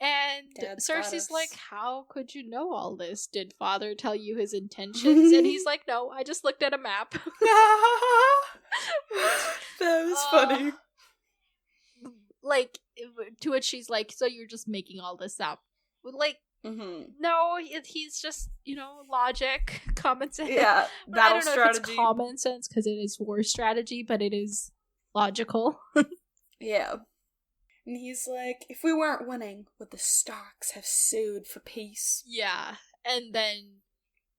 And Dad's Cersei's like, how could you know all this? Did father tell you his intentions? And he's like, no, I just looked at a map. That was funny. Like, to which she's like, so you're just making all this up. Like, no, he's just, you know, logic, common sense. Yeah, battle strategy. I don't know if it's common sense because it is war strategy, but it is logical. Yeah. And he's like, if we weren't winning, would the Starks have sued for peace? Yeah. And then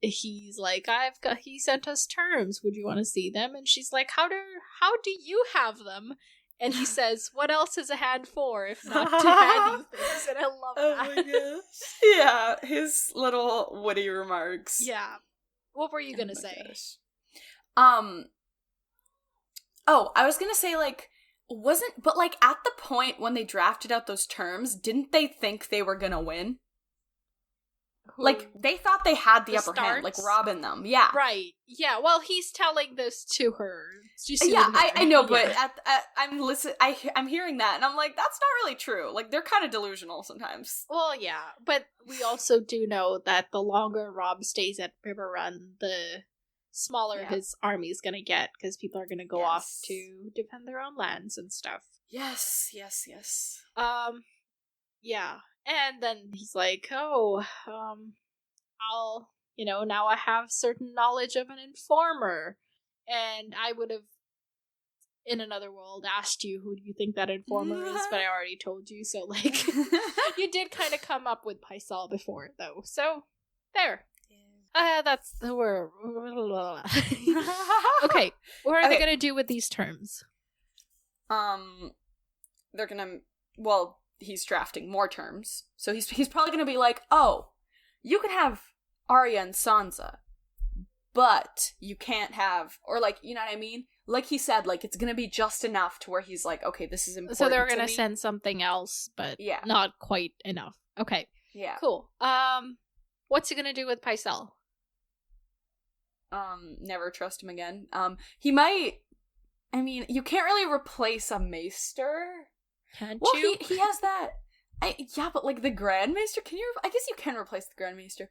he's like, he sent us terms. Would you want to see them? And she's like, how do you have them? And he says, what else is a hand for if not to hand you things? And I love that. Oh my gosh. Yeah, his little witty remarks. Yeah. What were you gonna say? Gosh. I was gonna say, like, but, like, at the point when they drafted out those terms, didn't they think they were gonna win? Who? Like, they thought they had the upper hand, like, Robin them. Yeah. Right. Yeah, well, he's telling this to her. Yeah, I know, but I'm hearing that, and I'm like, that's not really true. Like, they're kind of delusional sometimes. Well, yeah, but we also do know that the longer Rob stays at River Run, the smaller his army's gonna get, because people are gonna go off to defend their own lands and stuff. Yes. Yeah. And then he's like, I'll, you know, now I have certain knowledge of an informer. And I would have, in another world, asked you who do you think that informer is, but I already told you, so, like, you did kind of come up with Pycelle before, though. So, there. That's the word. Okay, what are they gonna do with these terms? They're gonna, well, he's drafting more terms, so he's probably gonna be like, oh, you can have Arya and Sansa, but you can't have, or, like, you know what I mean? Like he said, like, it's gonna be just enough to where he's like, okay, this is important. So they're gonna send something else, but not quite enough. Okay. Yeah. Cool. What's he gonna do with Pycelle? Never trust him again. He might, I mean, you can't really replace a maester. Can't you? He has that. Yeah, but, like, the Grand Maester, I guess you can replace the Grand Maester.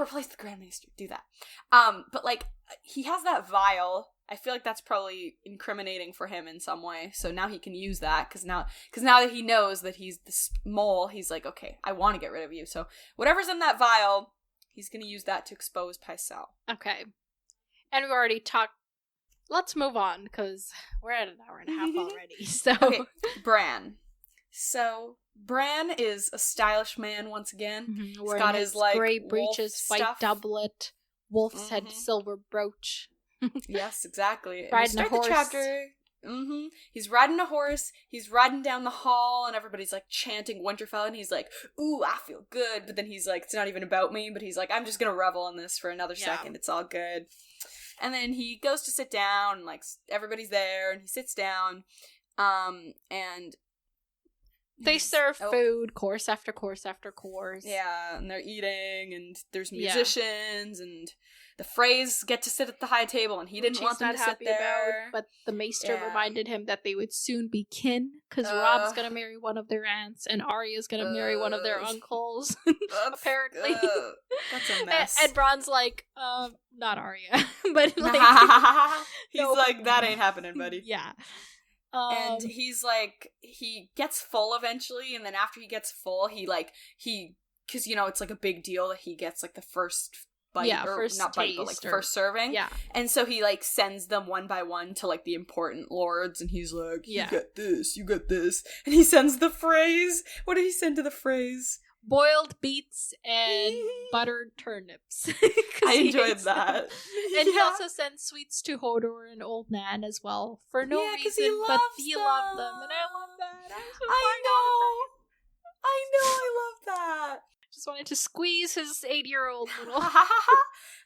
Replace the Grand Maester. Do that. But, like, he has that vial, I feel like that's probably incriminating for him in some way. So now he can use that, because now that he knows that he's this mole, he's like, okay, I want to get rid of you. So whatever's in that vial, he's going to use that to expose Pycelle. Okay. And we already talked. Let's move on, because we're at an hour and a half already. So okay, Bran. So Bran is a stylish man once again. Mm-hmm. He's got his like gray breeches, white stuff. doublet, wolf's head silver brooch. Yes, exactly. Riding a horse. The chapter. He's riding a horse. He's riding down the hall, and everybody's like chanting Winterfell, and he's like, "Ooh, I feel good." But then he's like, "It's not even about me." But he's like, "I'm just gonna revel in this for another second. It's all good." And then he goes to sit down, and like everybody's there, and he sits down, and they serve food, course after course after course. Yeah, and they're eating, and there's musicians, and the Freys get to sit at the high table, and he didn't want them to sit there. But the Maester reminded him that they would soon be kin, because Rob's gonna marry one of their aunts, and Arya's gonna marry one of their uncles, apparently. That's a mess. And Bron's like, not Arya. But like... He's like, that ain't happening, buddy. Yeah. And he's like, he gets full eventually, and then after he gets full, because, you know, it's like a big deal that he gets like the first bite, or first not bite, but like first serving. Yeah. And so he like sends them one by one to like the important lords, and he's like, you get this, you get this. And he sends the Freys. What did he send to the Freys? Boiled beets and buttered turnips. I enjoyed that. And he also sends sweets to Hodor and Old Nan as well, for no reason, but he loved them, and I love that. I love that. Just wanted to squeeze his 8-year-old little... I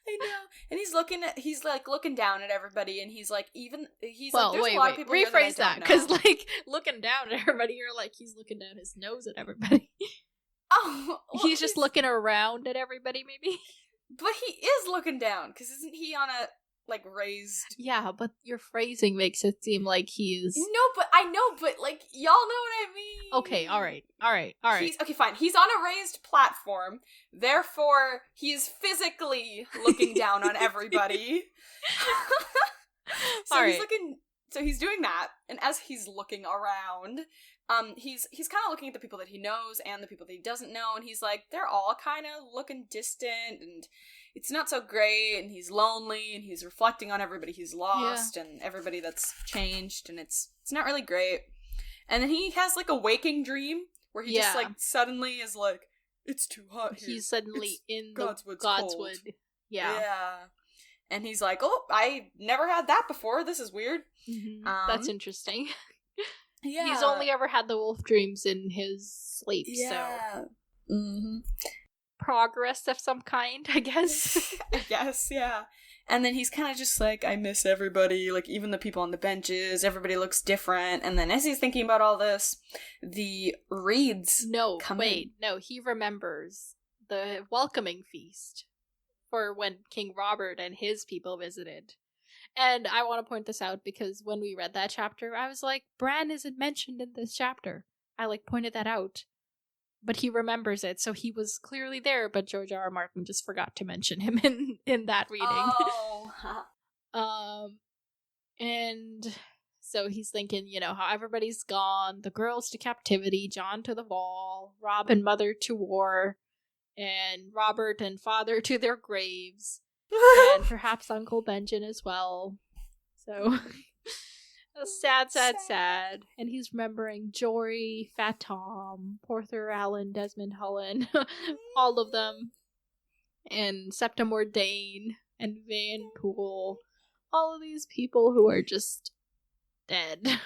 know. And he's looking down at everybody, and he's like, there's a lot of people here rephrase that, because like looking down at everybody, you're like, he's looking down his nose at everybody. Oh, well, he's just looking around at everybody, maybe. But he is looking down, because isn't he on a like raised? Yeah, but your phrasing makes it seem like he is. I know, but like y'all know what I mean. Okay, all right. Okay, fine. He's on a raised platform, therefore he is physically looking down on everybody. So he's doing that, and as he's looking around, he's kind of looking at the people that he knows and the people that he doesn't know, and he's like, they're all kind of looking distant, and it's not so great, and he's lonely, and he's reflecting on everybody he's lost, and everybody that's changed, and it's not really great. And then he has like a waking dream where he just like suddenly is like, it's too hot here. He's suddenly in the Godswood's Godswood. Yeah. And he's like, oh, I never had that before. This is weird. Mm-hmm. That's interesting. Yeah. He's only ever had the wolf dreams in his sleep, so... Mm-hmm. Progress of some kind, I guess. I guess, yeah. And then he's kind of just like, I miss everybody, like, even the people on the benches, everybody looks different. And then as he's thinking about all this, the Reeds come in. No, he remembers the welcoming feast for when King Robert and his people visited. And I want to point this out because when we read that chapter, I was like, Bran isn't mentioned in this chapter. I like pointed that out. But he remembers it, so he was clearly there, but George R. R. Martin just forgot to mention him in that reading. Oh. And so he's thinking, you know, how everybody's gone, the girls to captivity, Jon to the wall, Robb and Mother to war, and Robert and Father to their graves, and perhaps Uncle Benjen as well. So... sad. And he's remembering Jory, Fat Tom, Porther Allen, Desmond Hullen, all of them, and Septim Ordain, and Van Poole, all of these people who are just dead.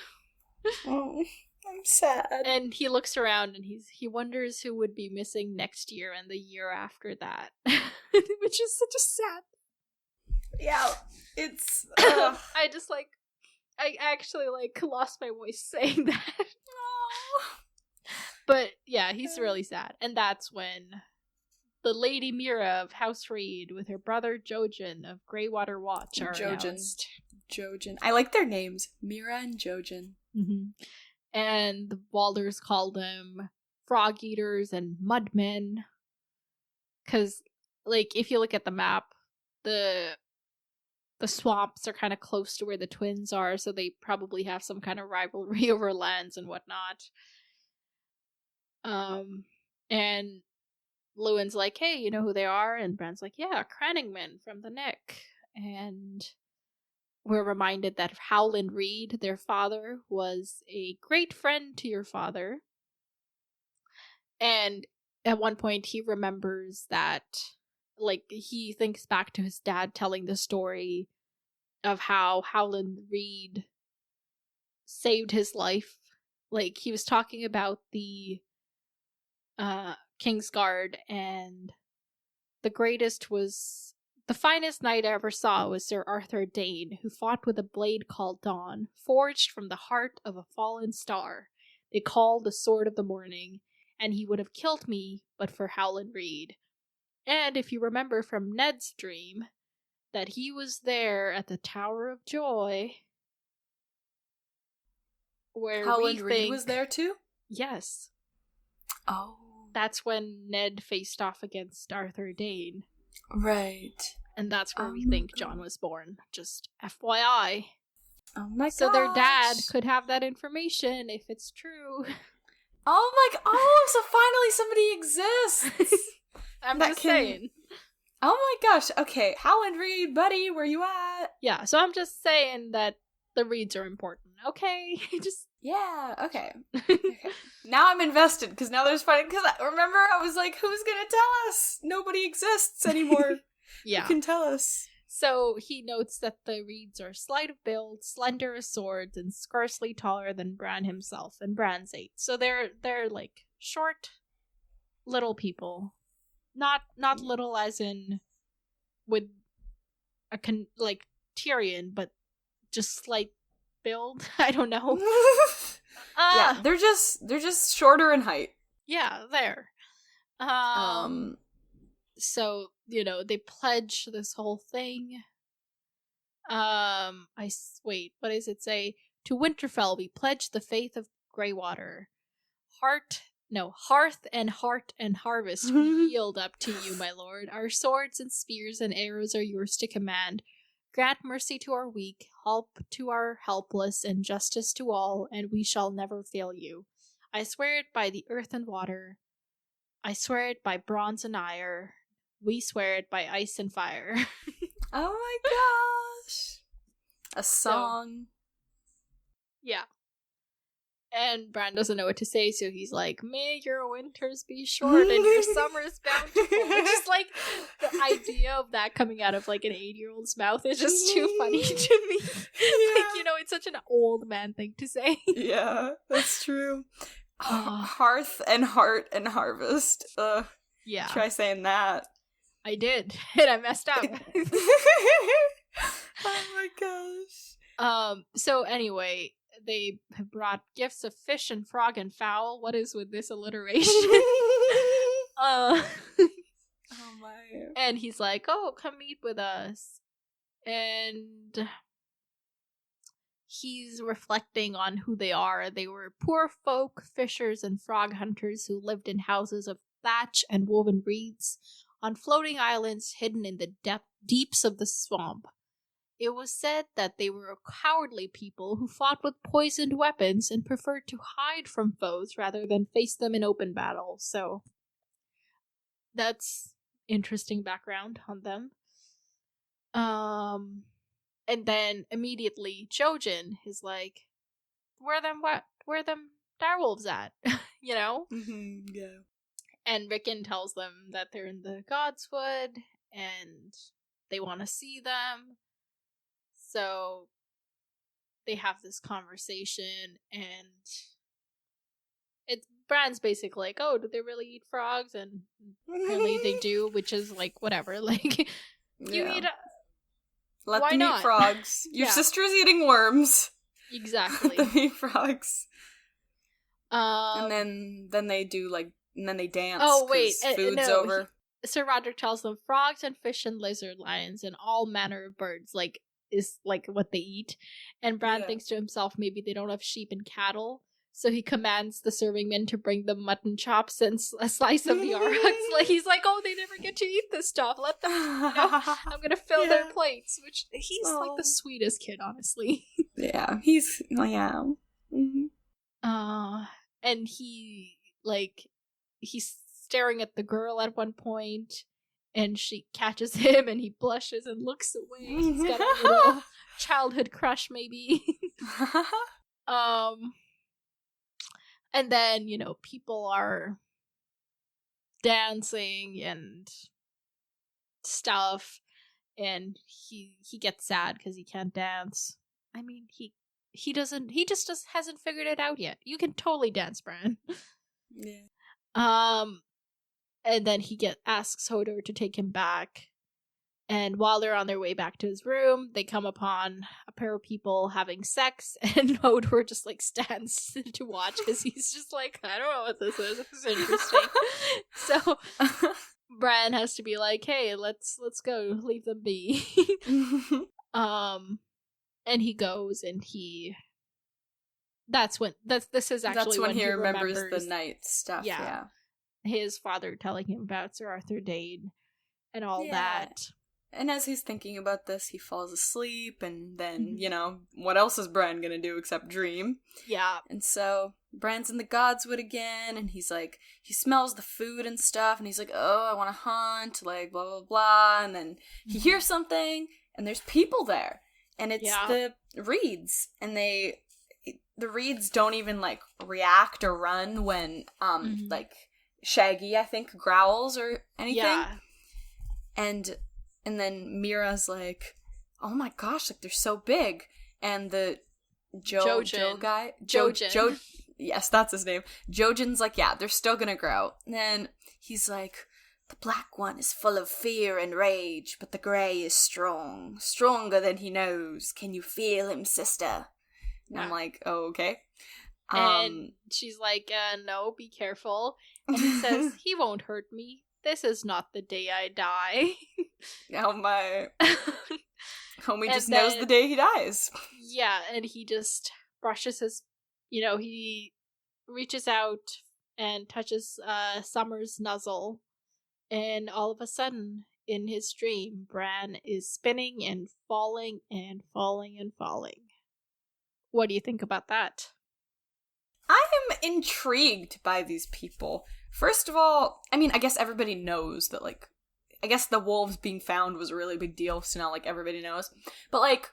Oh, I'm sad. And he looks around and he wonders who would be missing next year and the year after that, which is such a sad. Yeah, it's. I actually, lost my voice saying that. Oh. But, yeah, he's really sad. And that's when the Lady Mira of House Reed with her brother Jojen of Greywater Watch are announced. Jojen. I like their names. Mira and Jojen. Mm-hmm. And the Walders call them Frog Eaters and Mudmen. Because, if you look at the map, the the swamps are kind of close to where the twins are, so they probably have some kind of rivalry over lands and whatnot. And Lewin's like, hey, you know who they are? And Bran's like, yeah, Cranningmen from the Nick. And we're reminded that Howland Reed, their father, was a great friend to your father. And at one point he remembers that, like, he thinks back to his dad telling the story of how Howland Reed saved his life. Like, he was talking about the Kingsguard, and the finest knight I ever saw was Sir Arthur Dane, who fought with a blade called Dawn, forged from the heart of a fallen star. They called the Sword of the Morning, and he would have killed me but for Howland Reed. And if you remember from Ned's dream, that he was there at the Tower of Joy, where Howland Reed was there too? Yes. Oh. That's when Ned faced off against Arthur Dane. Right. And that's where we think Jon was born. Just FYI. Oh my god. So their dad could have that information if it's true. So finally somebody exists. I'm just saying. Oh my gosh. Okay, Howland Reed, buddy, where you at? Yeah, so I'm just saying that the Reeds are important. Okay? Yeah, okay. Now I'm invested, because now there's fighting, because remember I was like, who's gonna tell us? Nobody exists anymore. Yeah. Who can tell us? So he notes that the Reeds are slight of build, slender as swords, and scarcely taller than Bran himself, and Bran's 8. So they're like short, little people. Not little as in with like Tyrion, but just slight build. I don't know. Yeah, they're just shorter in height. Yeah, there. So, they pledge this whole thing. Wait, what does it say? To Winterfell we pledge the faith of Greywater. Hearth and heart and harvest we yield up to you, my lord. Our swords and spears and arrows are yours to command. Grant mercy to our weak, help to our helpless, and justice to all, and we shall never fail you. I swear it by the earth and water. I swear it by bronze and iron. We swear it by ice and fire. Oh my gosh. A song. Yeah. And Bran doesn't know what to say, so he's like, may your winters be short and your summers bountiful. Which is like, the idea of that coming out of like an 8-year-old's mouth is just too funny to me. Yeah. It's such an old man thing to say. Yeah, that's true. Hearth and heart and harvest. Yeah. Try saying that. I did, and I messed up. Oh my gosh. So anyway, they have brought gifts of fish and frog and fowl. What is with this alliteration? Oh my. And he's like, oh, come eat with us. And he's reflecting on who they are. They were poor folk, fishers and frog hunters who lived in houses of thatch and woven reeds on floating islands hidden in the deeps of the swamp. It was said that they were a cowardly people who fought with poisoned weapons and preferred to hide from foes rather than face them in open battle. So that's interesting background on them. And then immediately Jojen is like, where them direwolves at? Mm-hmm, yeah. And Rickon tells them that they're in the Godswood and they want to see them. So they have this conversation, and Bran's basically like, oh, do they really eat frogs? And apparently they do, which is like, whatever. Like, you eat Let why them not? eat frogs. Your sister's eating worms. Exactly. Let them eat frogs. And then they do like, and then they dance. Oh wait, food's over. Sir Roderick tells them frogs and fish and lizard lions and all manner of birds is like what they eat. And Bran thinks to himself, maybe they don't have sheep and cattle. So he commands the serving men to bring them mutton chops and a slice of the Aurochs. Like, he's like, oh, they never get to eat this stuff. Let them, I'm gonna fill their plates. Which, he's like the sweetest kid, honestly. Yeah, he's, yeah. Mm-hmm. And he, like, he's staring at the girl at one point, and she catches him, and he blushes and looks away. He's got a little childhood crush, maybe. And then, people are dancing and stuff, and he gets sad because he can't dance. I mean, he hasn't figured it out yet. You can totally dance, Bran. Yeah. And then he asks Hodor to take him back. And while they're on their way back to his room, they come upon a pair of people having sex, and Hodor just, like, stands to watch because he's just like, I don't know what this is. This is interesting. So Bran has to be like, hey, let's go. Leave them be. And he goes, and this is actually when he remembers the night stuff. Yeah. His father telling him about Sir Arthur Dayne and all that. And as he's thinking about this, he falls asleep, and then, what else is Bran gonna do except dream? Yeah. And so, Bran's in the Godswood again, and he's like, he smells the food and stuff, and he's like, oh, I want to hunt, like, blah, blah, blah, and then he hears something, and there's people there, and it's the Reeds, and the Reeds don't even, like, react or run when, like, Shaggy, I think, growls or anything. Yeah. And then Mira's like, oh my gosh, like, they're so big. And the Joe guy? Jojen. Yes, that's his name. Jojen's like, yeah, they're still gonna grow. And then he's like, the black one is full of fear and rage, but the grey is strong. Stronger than he knows. Can you feel him, sister? And I'm like, oh, okay. And she's like, no, be careful. And he says, he won't hurt me. This is not the day I die. Oh my. Homie just knows the day he dies. Yeah, and he just brushes his, he reaches out and touches Summer's nuzzle. And all of a sudden, in his dream, Bran is spinning and falling and falling and falling. What do you think about that? I am intrigued by these people. First of all, I mean, I guess everybody knows that, like, I guess the wolves being found was a really big deal, so now, like, everybody knows. But, like,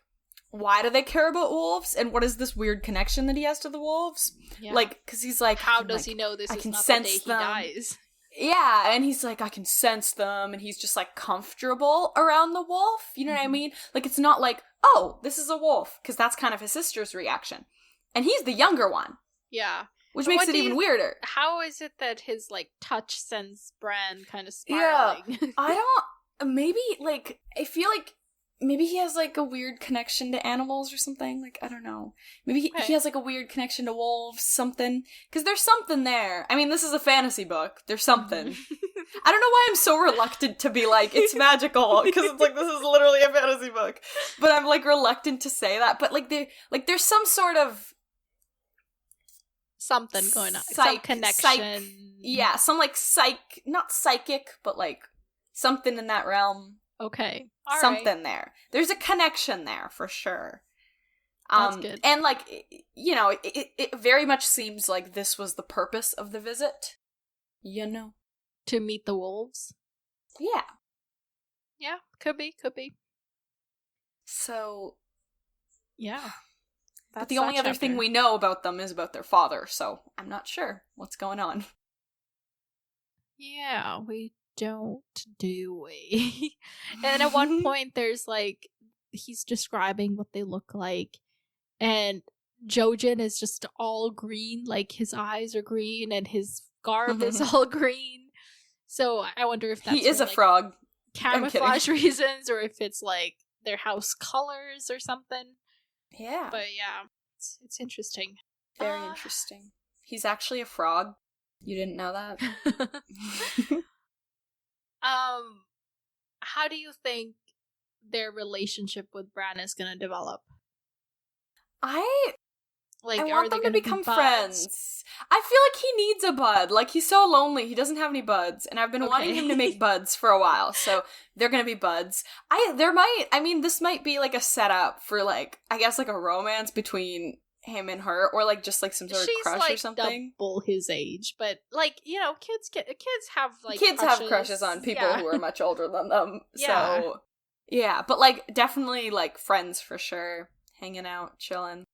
why do they care about wolves? And what is this weird connection that he has to the wolves? Yeah. Like, because he's like, how does he know this is not the day he dies? Yeah, and he's like, I can sense them, and he's just, like, comfortable around the wolf, you know what I mean? Like, it's not like, oh, this is a wolf, because that's kind of his sister's reaction. And he's the younger one. Yeah. Which makes it even weirder. How is it that his, like, touch sends Bran kind of spiraling? Yeah, I don't, maybe, like, I feel like maybe he has, like, a weird connection to animals or something. Like, I don't know. Maybe he has, like, a weird connection to wolves, something. Because there's something there. I mean, this is a fantasy book. There's something. I don't know why I'm so reluctant to be like, it's magical. Because it's like, this is literally a fantasy book. But I'm, like, reluctant to say that. But, like, there's some sort of something going on. Some connection. Yeah, some, like, not psychic, but, like, something in that realm. Okay. Something there. There's a connection there, for sure. That's good. And, like, it very much seems like this was the purpose of the visit. To meet the wolves? Yeah. Yeah, could be. So. Yeah. But the only other thing we know about them is about their father, so I'm not sure what's going on. Yeah, we don't, do we? And at one point, there's, like, he's describing what they look like, and Jojen is just all green, like, his eyes are green, and his garb is all green. So I wonder if that's he is a frog. Camouflage reasons, or if it's, like, their house colors or something. Yeah. But yeah, it's interesting. Very interesting. He's actually a frog. You didn't know that? How do you think their relationship with Bran is gonna develop? I Like, I are want they them to gonna become be buds? friends. I feel like he needs a bud. Like, he's so lonely. He doesn't have any buds. And I've been wanting him to make buds for a while. So they're gonna be buds. This might be like a setup for like, I guess like a romance between him and her, or like just like some sort of crush like or something. Double his age, but like, you know, kids have like kids have crushes on people who are much older than them. Yeah. So yeah, but like definitely like friends for sure, hanging out, chilling,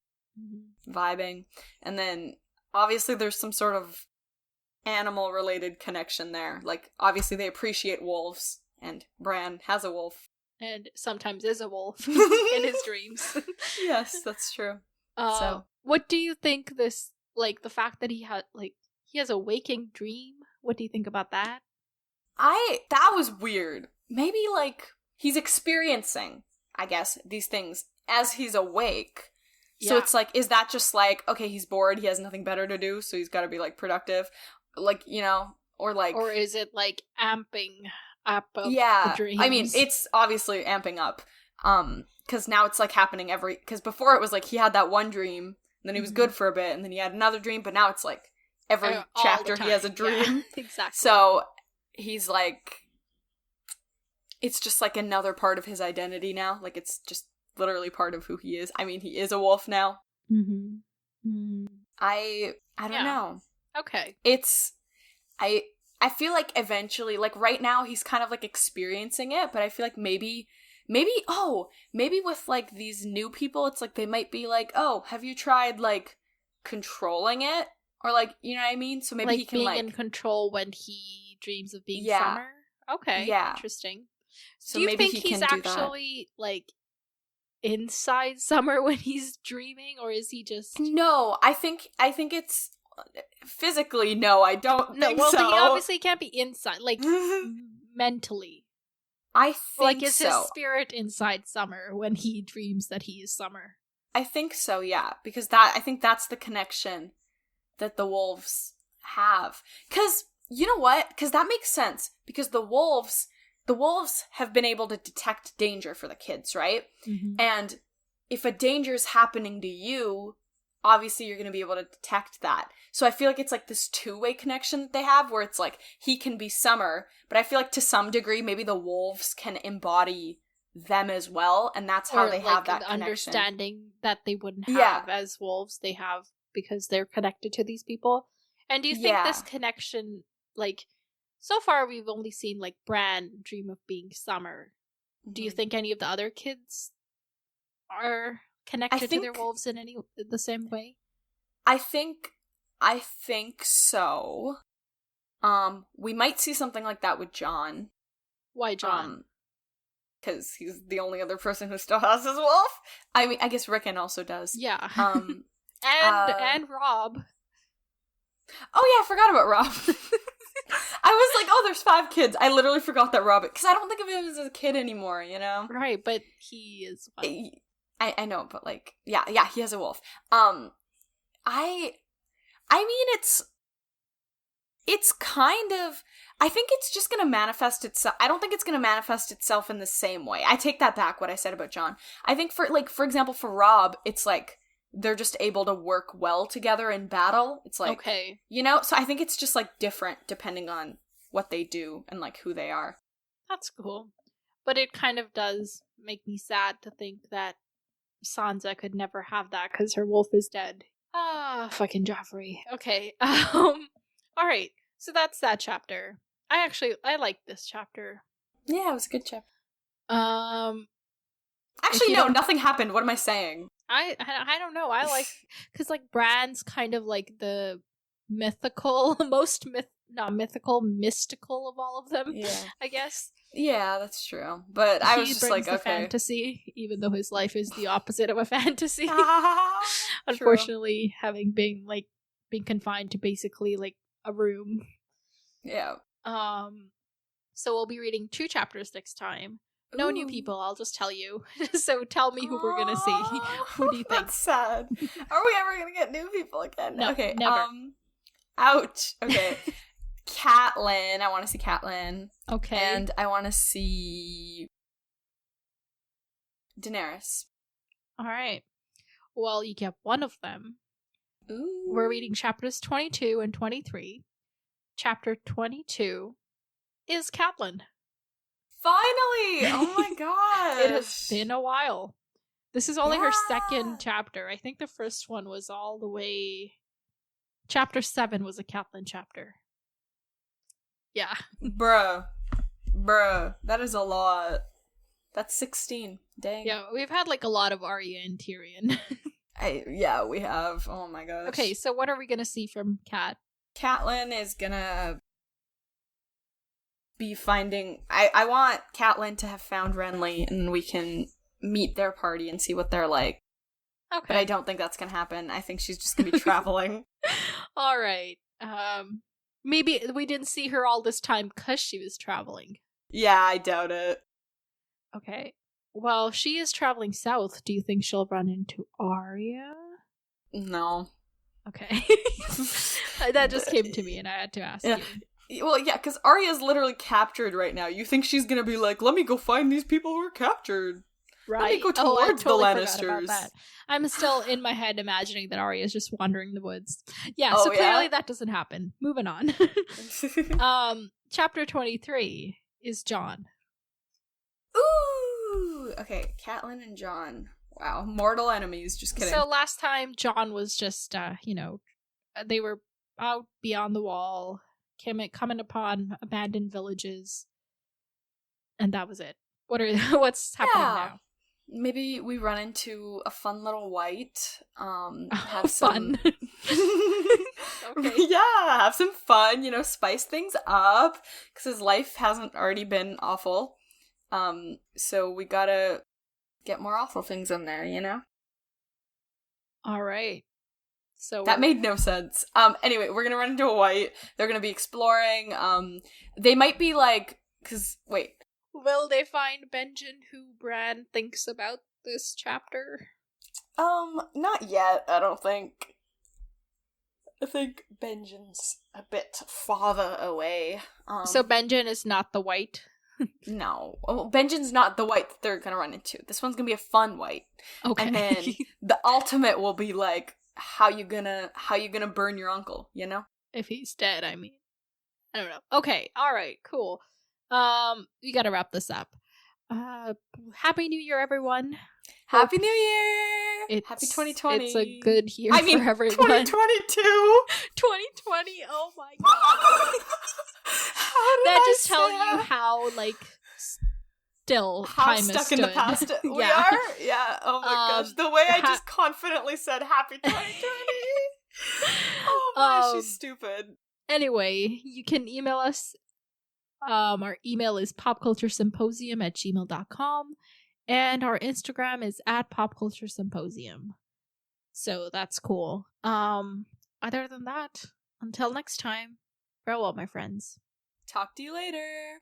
vibing, and then obviously there's some sort of animal related connection there. Like obviously they appreciate wolves, and Bran has a wolf, and sometimes is a wolf in his dreams. Yes, that's true. So what do you think this, like, the fact that he has a waking dream, what do you think about that? That was weird. Maybe like he's experiencing, I guess, these things as he's awake. So it's like, is that just like, okay, he's bored, he has nothing better to do, so he's got to be like productive, like, you know, or like, or is it like amping up of the dreams? I mean, it's obviously amping up, because now it's like happening because before it was like he had that one dream, and then he was good for a bit, and then he had another dream, but now it's like every chapter he has a dream. Yeah, exactly. So he's like, it's just like another part of his identity now. Like it's just literally part of who he is. I mean, he is a wolf now. I don't know. Okay. I feel like eventually, like right now, he's kind of like experiencing it, but I feel like maybe with like these new people, it's like they might be like, oh, have you tried like controlling it? Or like, you know what I mean? So maybe like he can being like in control when he dreams of being summer. Okay. Yeah. Interesting. So do you maybe think he he's can do actually like inside summer when he's dreaming, or is he just No, I think it's physically, no, I don't think so. But he obviously can't be inside, like mentally. I think like, is so. his spirit inside summer when he dreams that he is summer? I think so, yeah, because I think that's the connection that the wolves have. Because you know what? Because that makes sense. Because the wolves have been able to detect danger for the kids, right? And if a danger is happening to you, obviously you're going to be able to detect that. So I feel like it's like this two-way connection that they have, where it's like he can be summer, but I feel like to some degree maybe the wolves can embody them as well, and that's how they have that connection. Understanding that they wouldn't have as wolves, they have because they're connected to these people. And do you think this connection, like, so far we've only seen like Bran dream of being summer. Do you think any of the other kids are connected to their wolves in the same way? I think so. We might see something like that with Jon. Why Jon? Because he's the only other person who still has his wolf. I mean, I guess Rickon also does. Yeah. And Rob. Oh yeah, I forgot about Rob. I was like, oh, there's 5 kids. I literally forgot that Rob, because I don't think of him as a kid anymore, you know? Right, but he is one. I know, but like, yeah, he has a wolf. I mean, it's kind of, I think it's just gonna manifest itself. I don't think it's gonna manifest itself in the same way. I take that back, what I said about Jon. I think for example, for Rob, it's like, they're just able to work well together in battle. It's like, okay, you know? So I think it's just like different depending on what they do and like who they are. That's cool. But it kind of does make me sad to think that Sansa could never have that because her wolf is dead. Fucking Joffrey. Okay. Alright. So that's that chapter. I liked this chapter. Yeah, it was a good chapter. Actually, no, nothing happened. What am I saying? I don't know. I like, because like Bran's kind of like the mystical of all of them. Yeah, I guess. Yeah, that's true. But I was just like, okay, fantasy, even though his life is the opposite of a fantasy. Unfortunately, having been confined to basically like a room. Yeah. So we'll be reading 2 chapters next time. No new people, I'll just tell you. So tell me who we're gonna see. Who do you think? That's sad. Are we ever gonna get new people again? No, okay, never. Ouch. Okay. Catelyn. I want to see Catelyn. Okay. And I want to see Daenerys. All right. Well, you get one of them. Ooh. We're reading chapters 22 and 23. Chapter 22 is Catelyn. Finally! Oh my gosh! It has been a while. This is only her second chapter. I think the first one was all the way... Chapter 7 was a Catelyn chapter. Yeah. Bruh. That is a lot. That's 16. Dang. Yeah, we've had like a lot of Arya and Tyrion. Yeah, we have. Oh my gosh. Okay, so what are we gonna see from Cat? Catelyn is gonna be finding... I want Catelyn to have found Renly, and we can meet their party and see what they're like. Okay. But I don't think that's gonna happen. I think she's just gonna be traveling. Alright. Maybe we didn't see her all this time because she was traveling. Yeah, I doubt it. Okay. Well, she is traveling south. Do you think she'll run into Arya? No. Okay. That just came to me and I had to ask you. Well, yeah, because Arya's literally captured right now. You think she's gonna be like, let me go find these people who are captured. Right. Let me go towards the Lannisters. That. I'm still in my head imagining that Arya is just wandering the woods. Yeah, so clearly that doesn't happen. Moving on. Chapter 23 is Jon. Ooh! Okay, Catelyn and Jon. Wow, mortal enemies. Just kidding. So last time, Jon was just, they were out beyond the wall, coming upon abandoned villages, and that was it. What's happening now? Maybe we run into a fun little white. Have some fun. Okay. Yeah, have some fun. Spice things up because his life hasn't already been awful. So we gotta get more awful things in there. All right. So that made no sense. Anyway, we're gonna run into a white. They're gonna be exploring. They might be like, wait. Will they find Benjen, who Bran thinks about this chapter? Not yet, I don't think. I think Benjen's a bit farther away. So Benjen is not the white? No. Oh, Benjen's not the white that they're gonna run into. This one's gonna be a fun white. Okay. And then the ultimate will be like, how you gonna burn your uncle, If he's dead, I mean. I don't know. Okay, alright, cool. We gotta wrap this up. Happy New Year, everyone. Happy New Year! Happy 2020. It's a good year for everyone. 2022! 2020, oh my god. That just tells you how, still how time stuck is stood. in the past we are? Yeah, oh my gosh. The way I just confidently said Happy 2020! Oh my, she's stupid. Anyway, you can email us. Our email is popculturesymposium@gmail.com, and our Instagram is @popculturesymposium. So that's cool. Other than that, until next time, farewell, my friends. Talk to you later.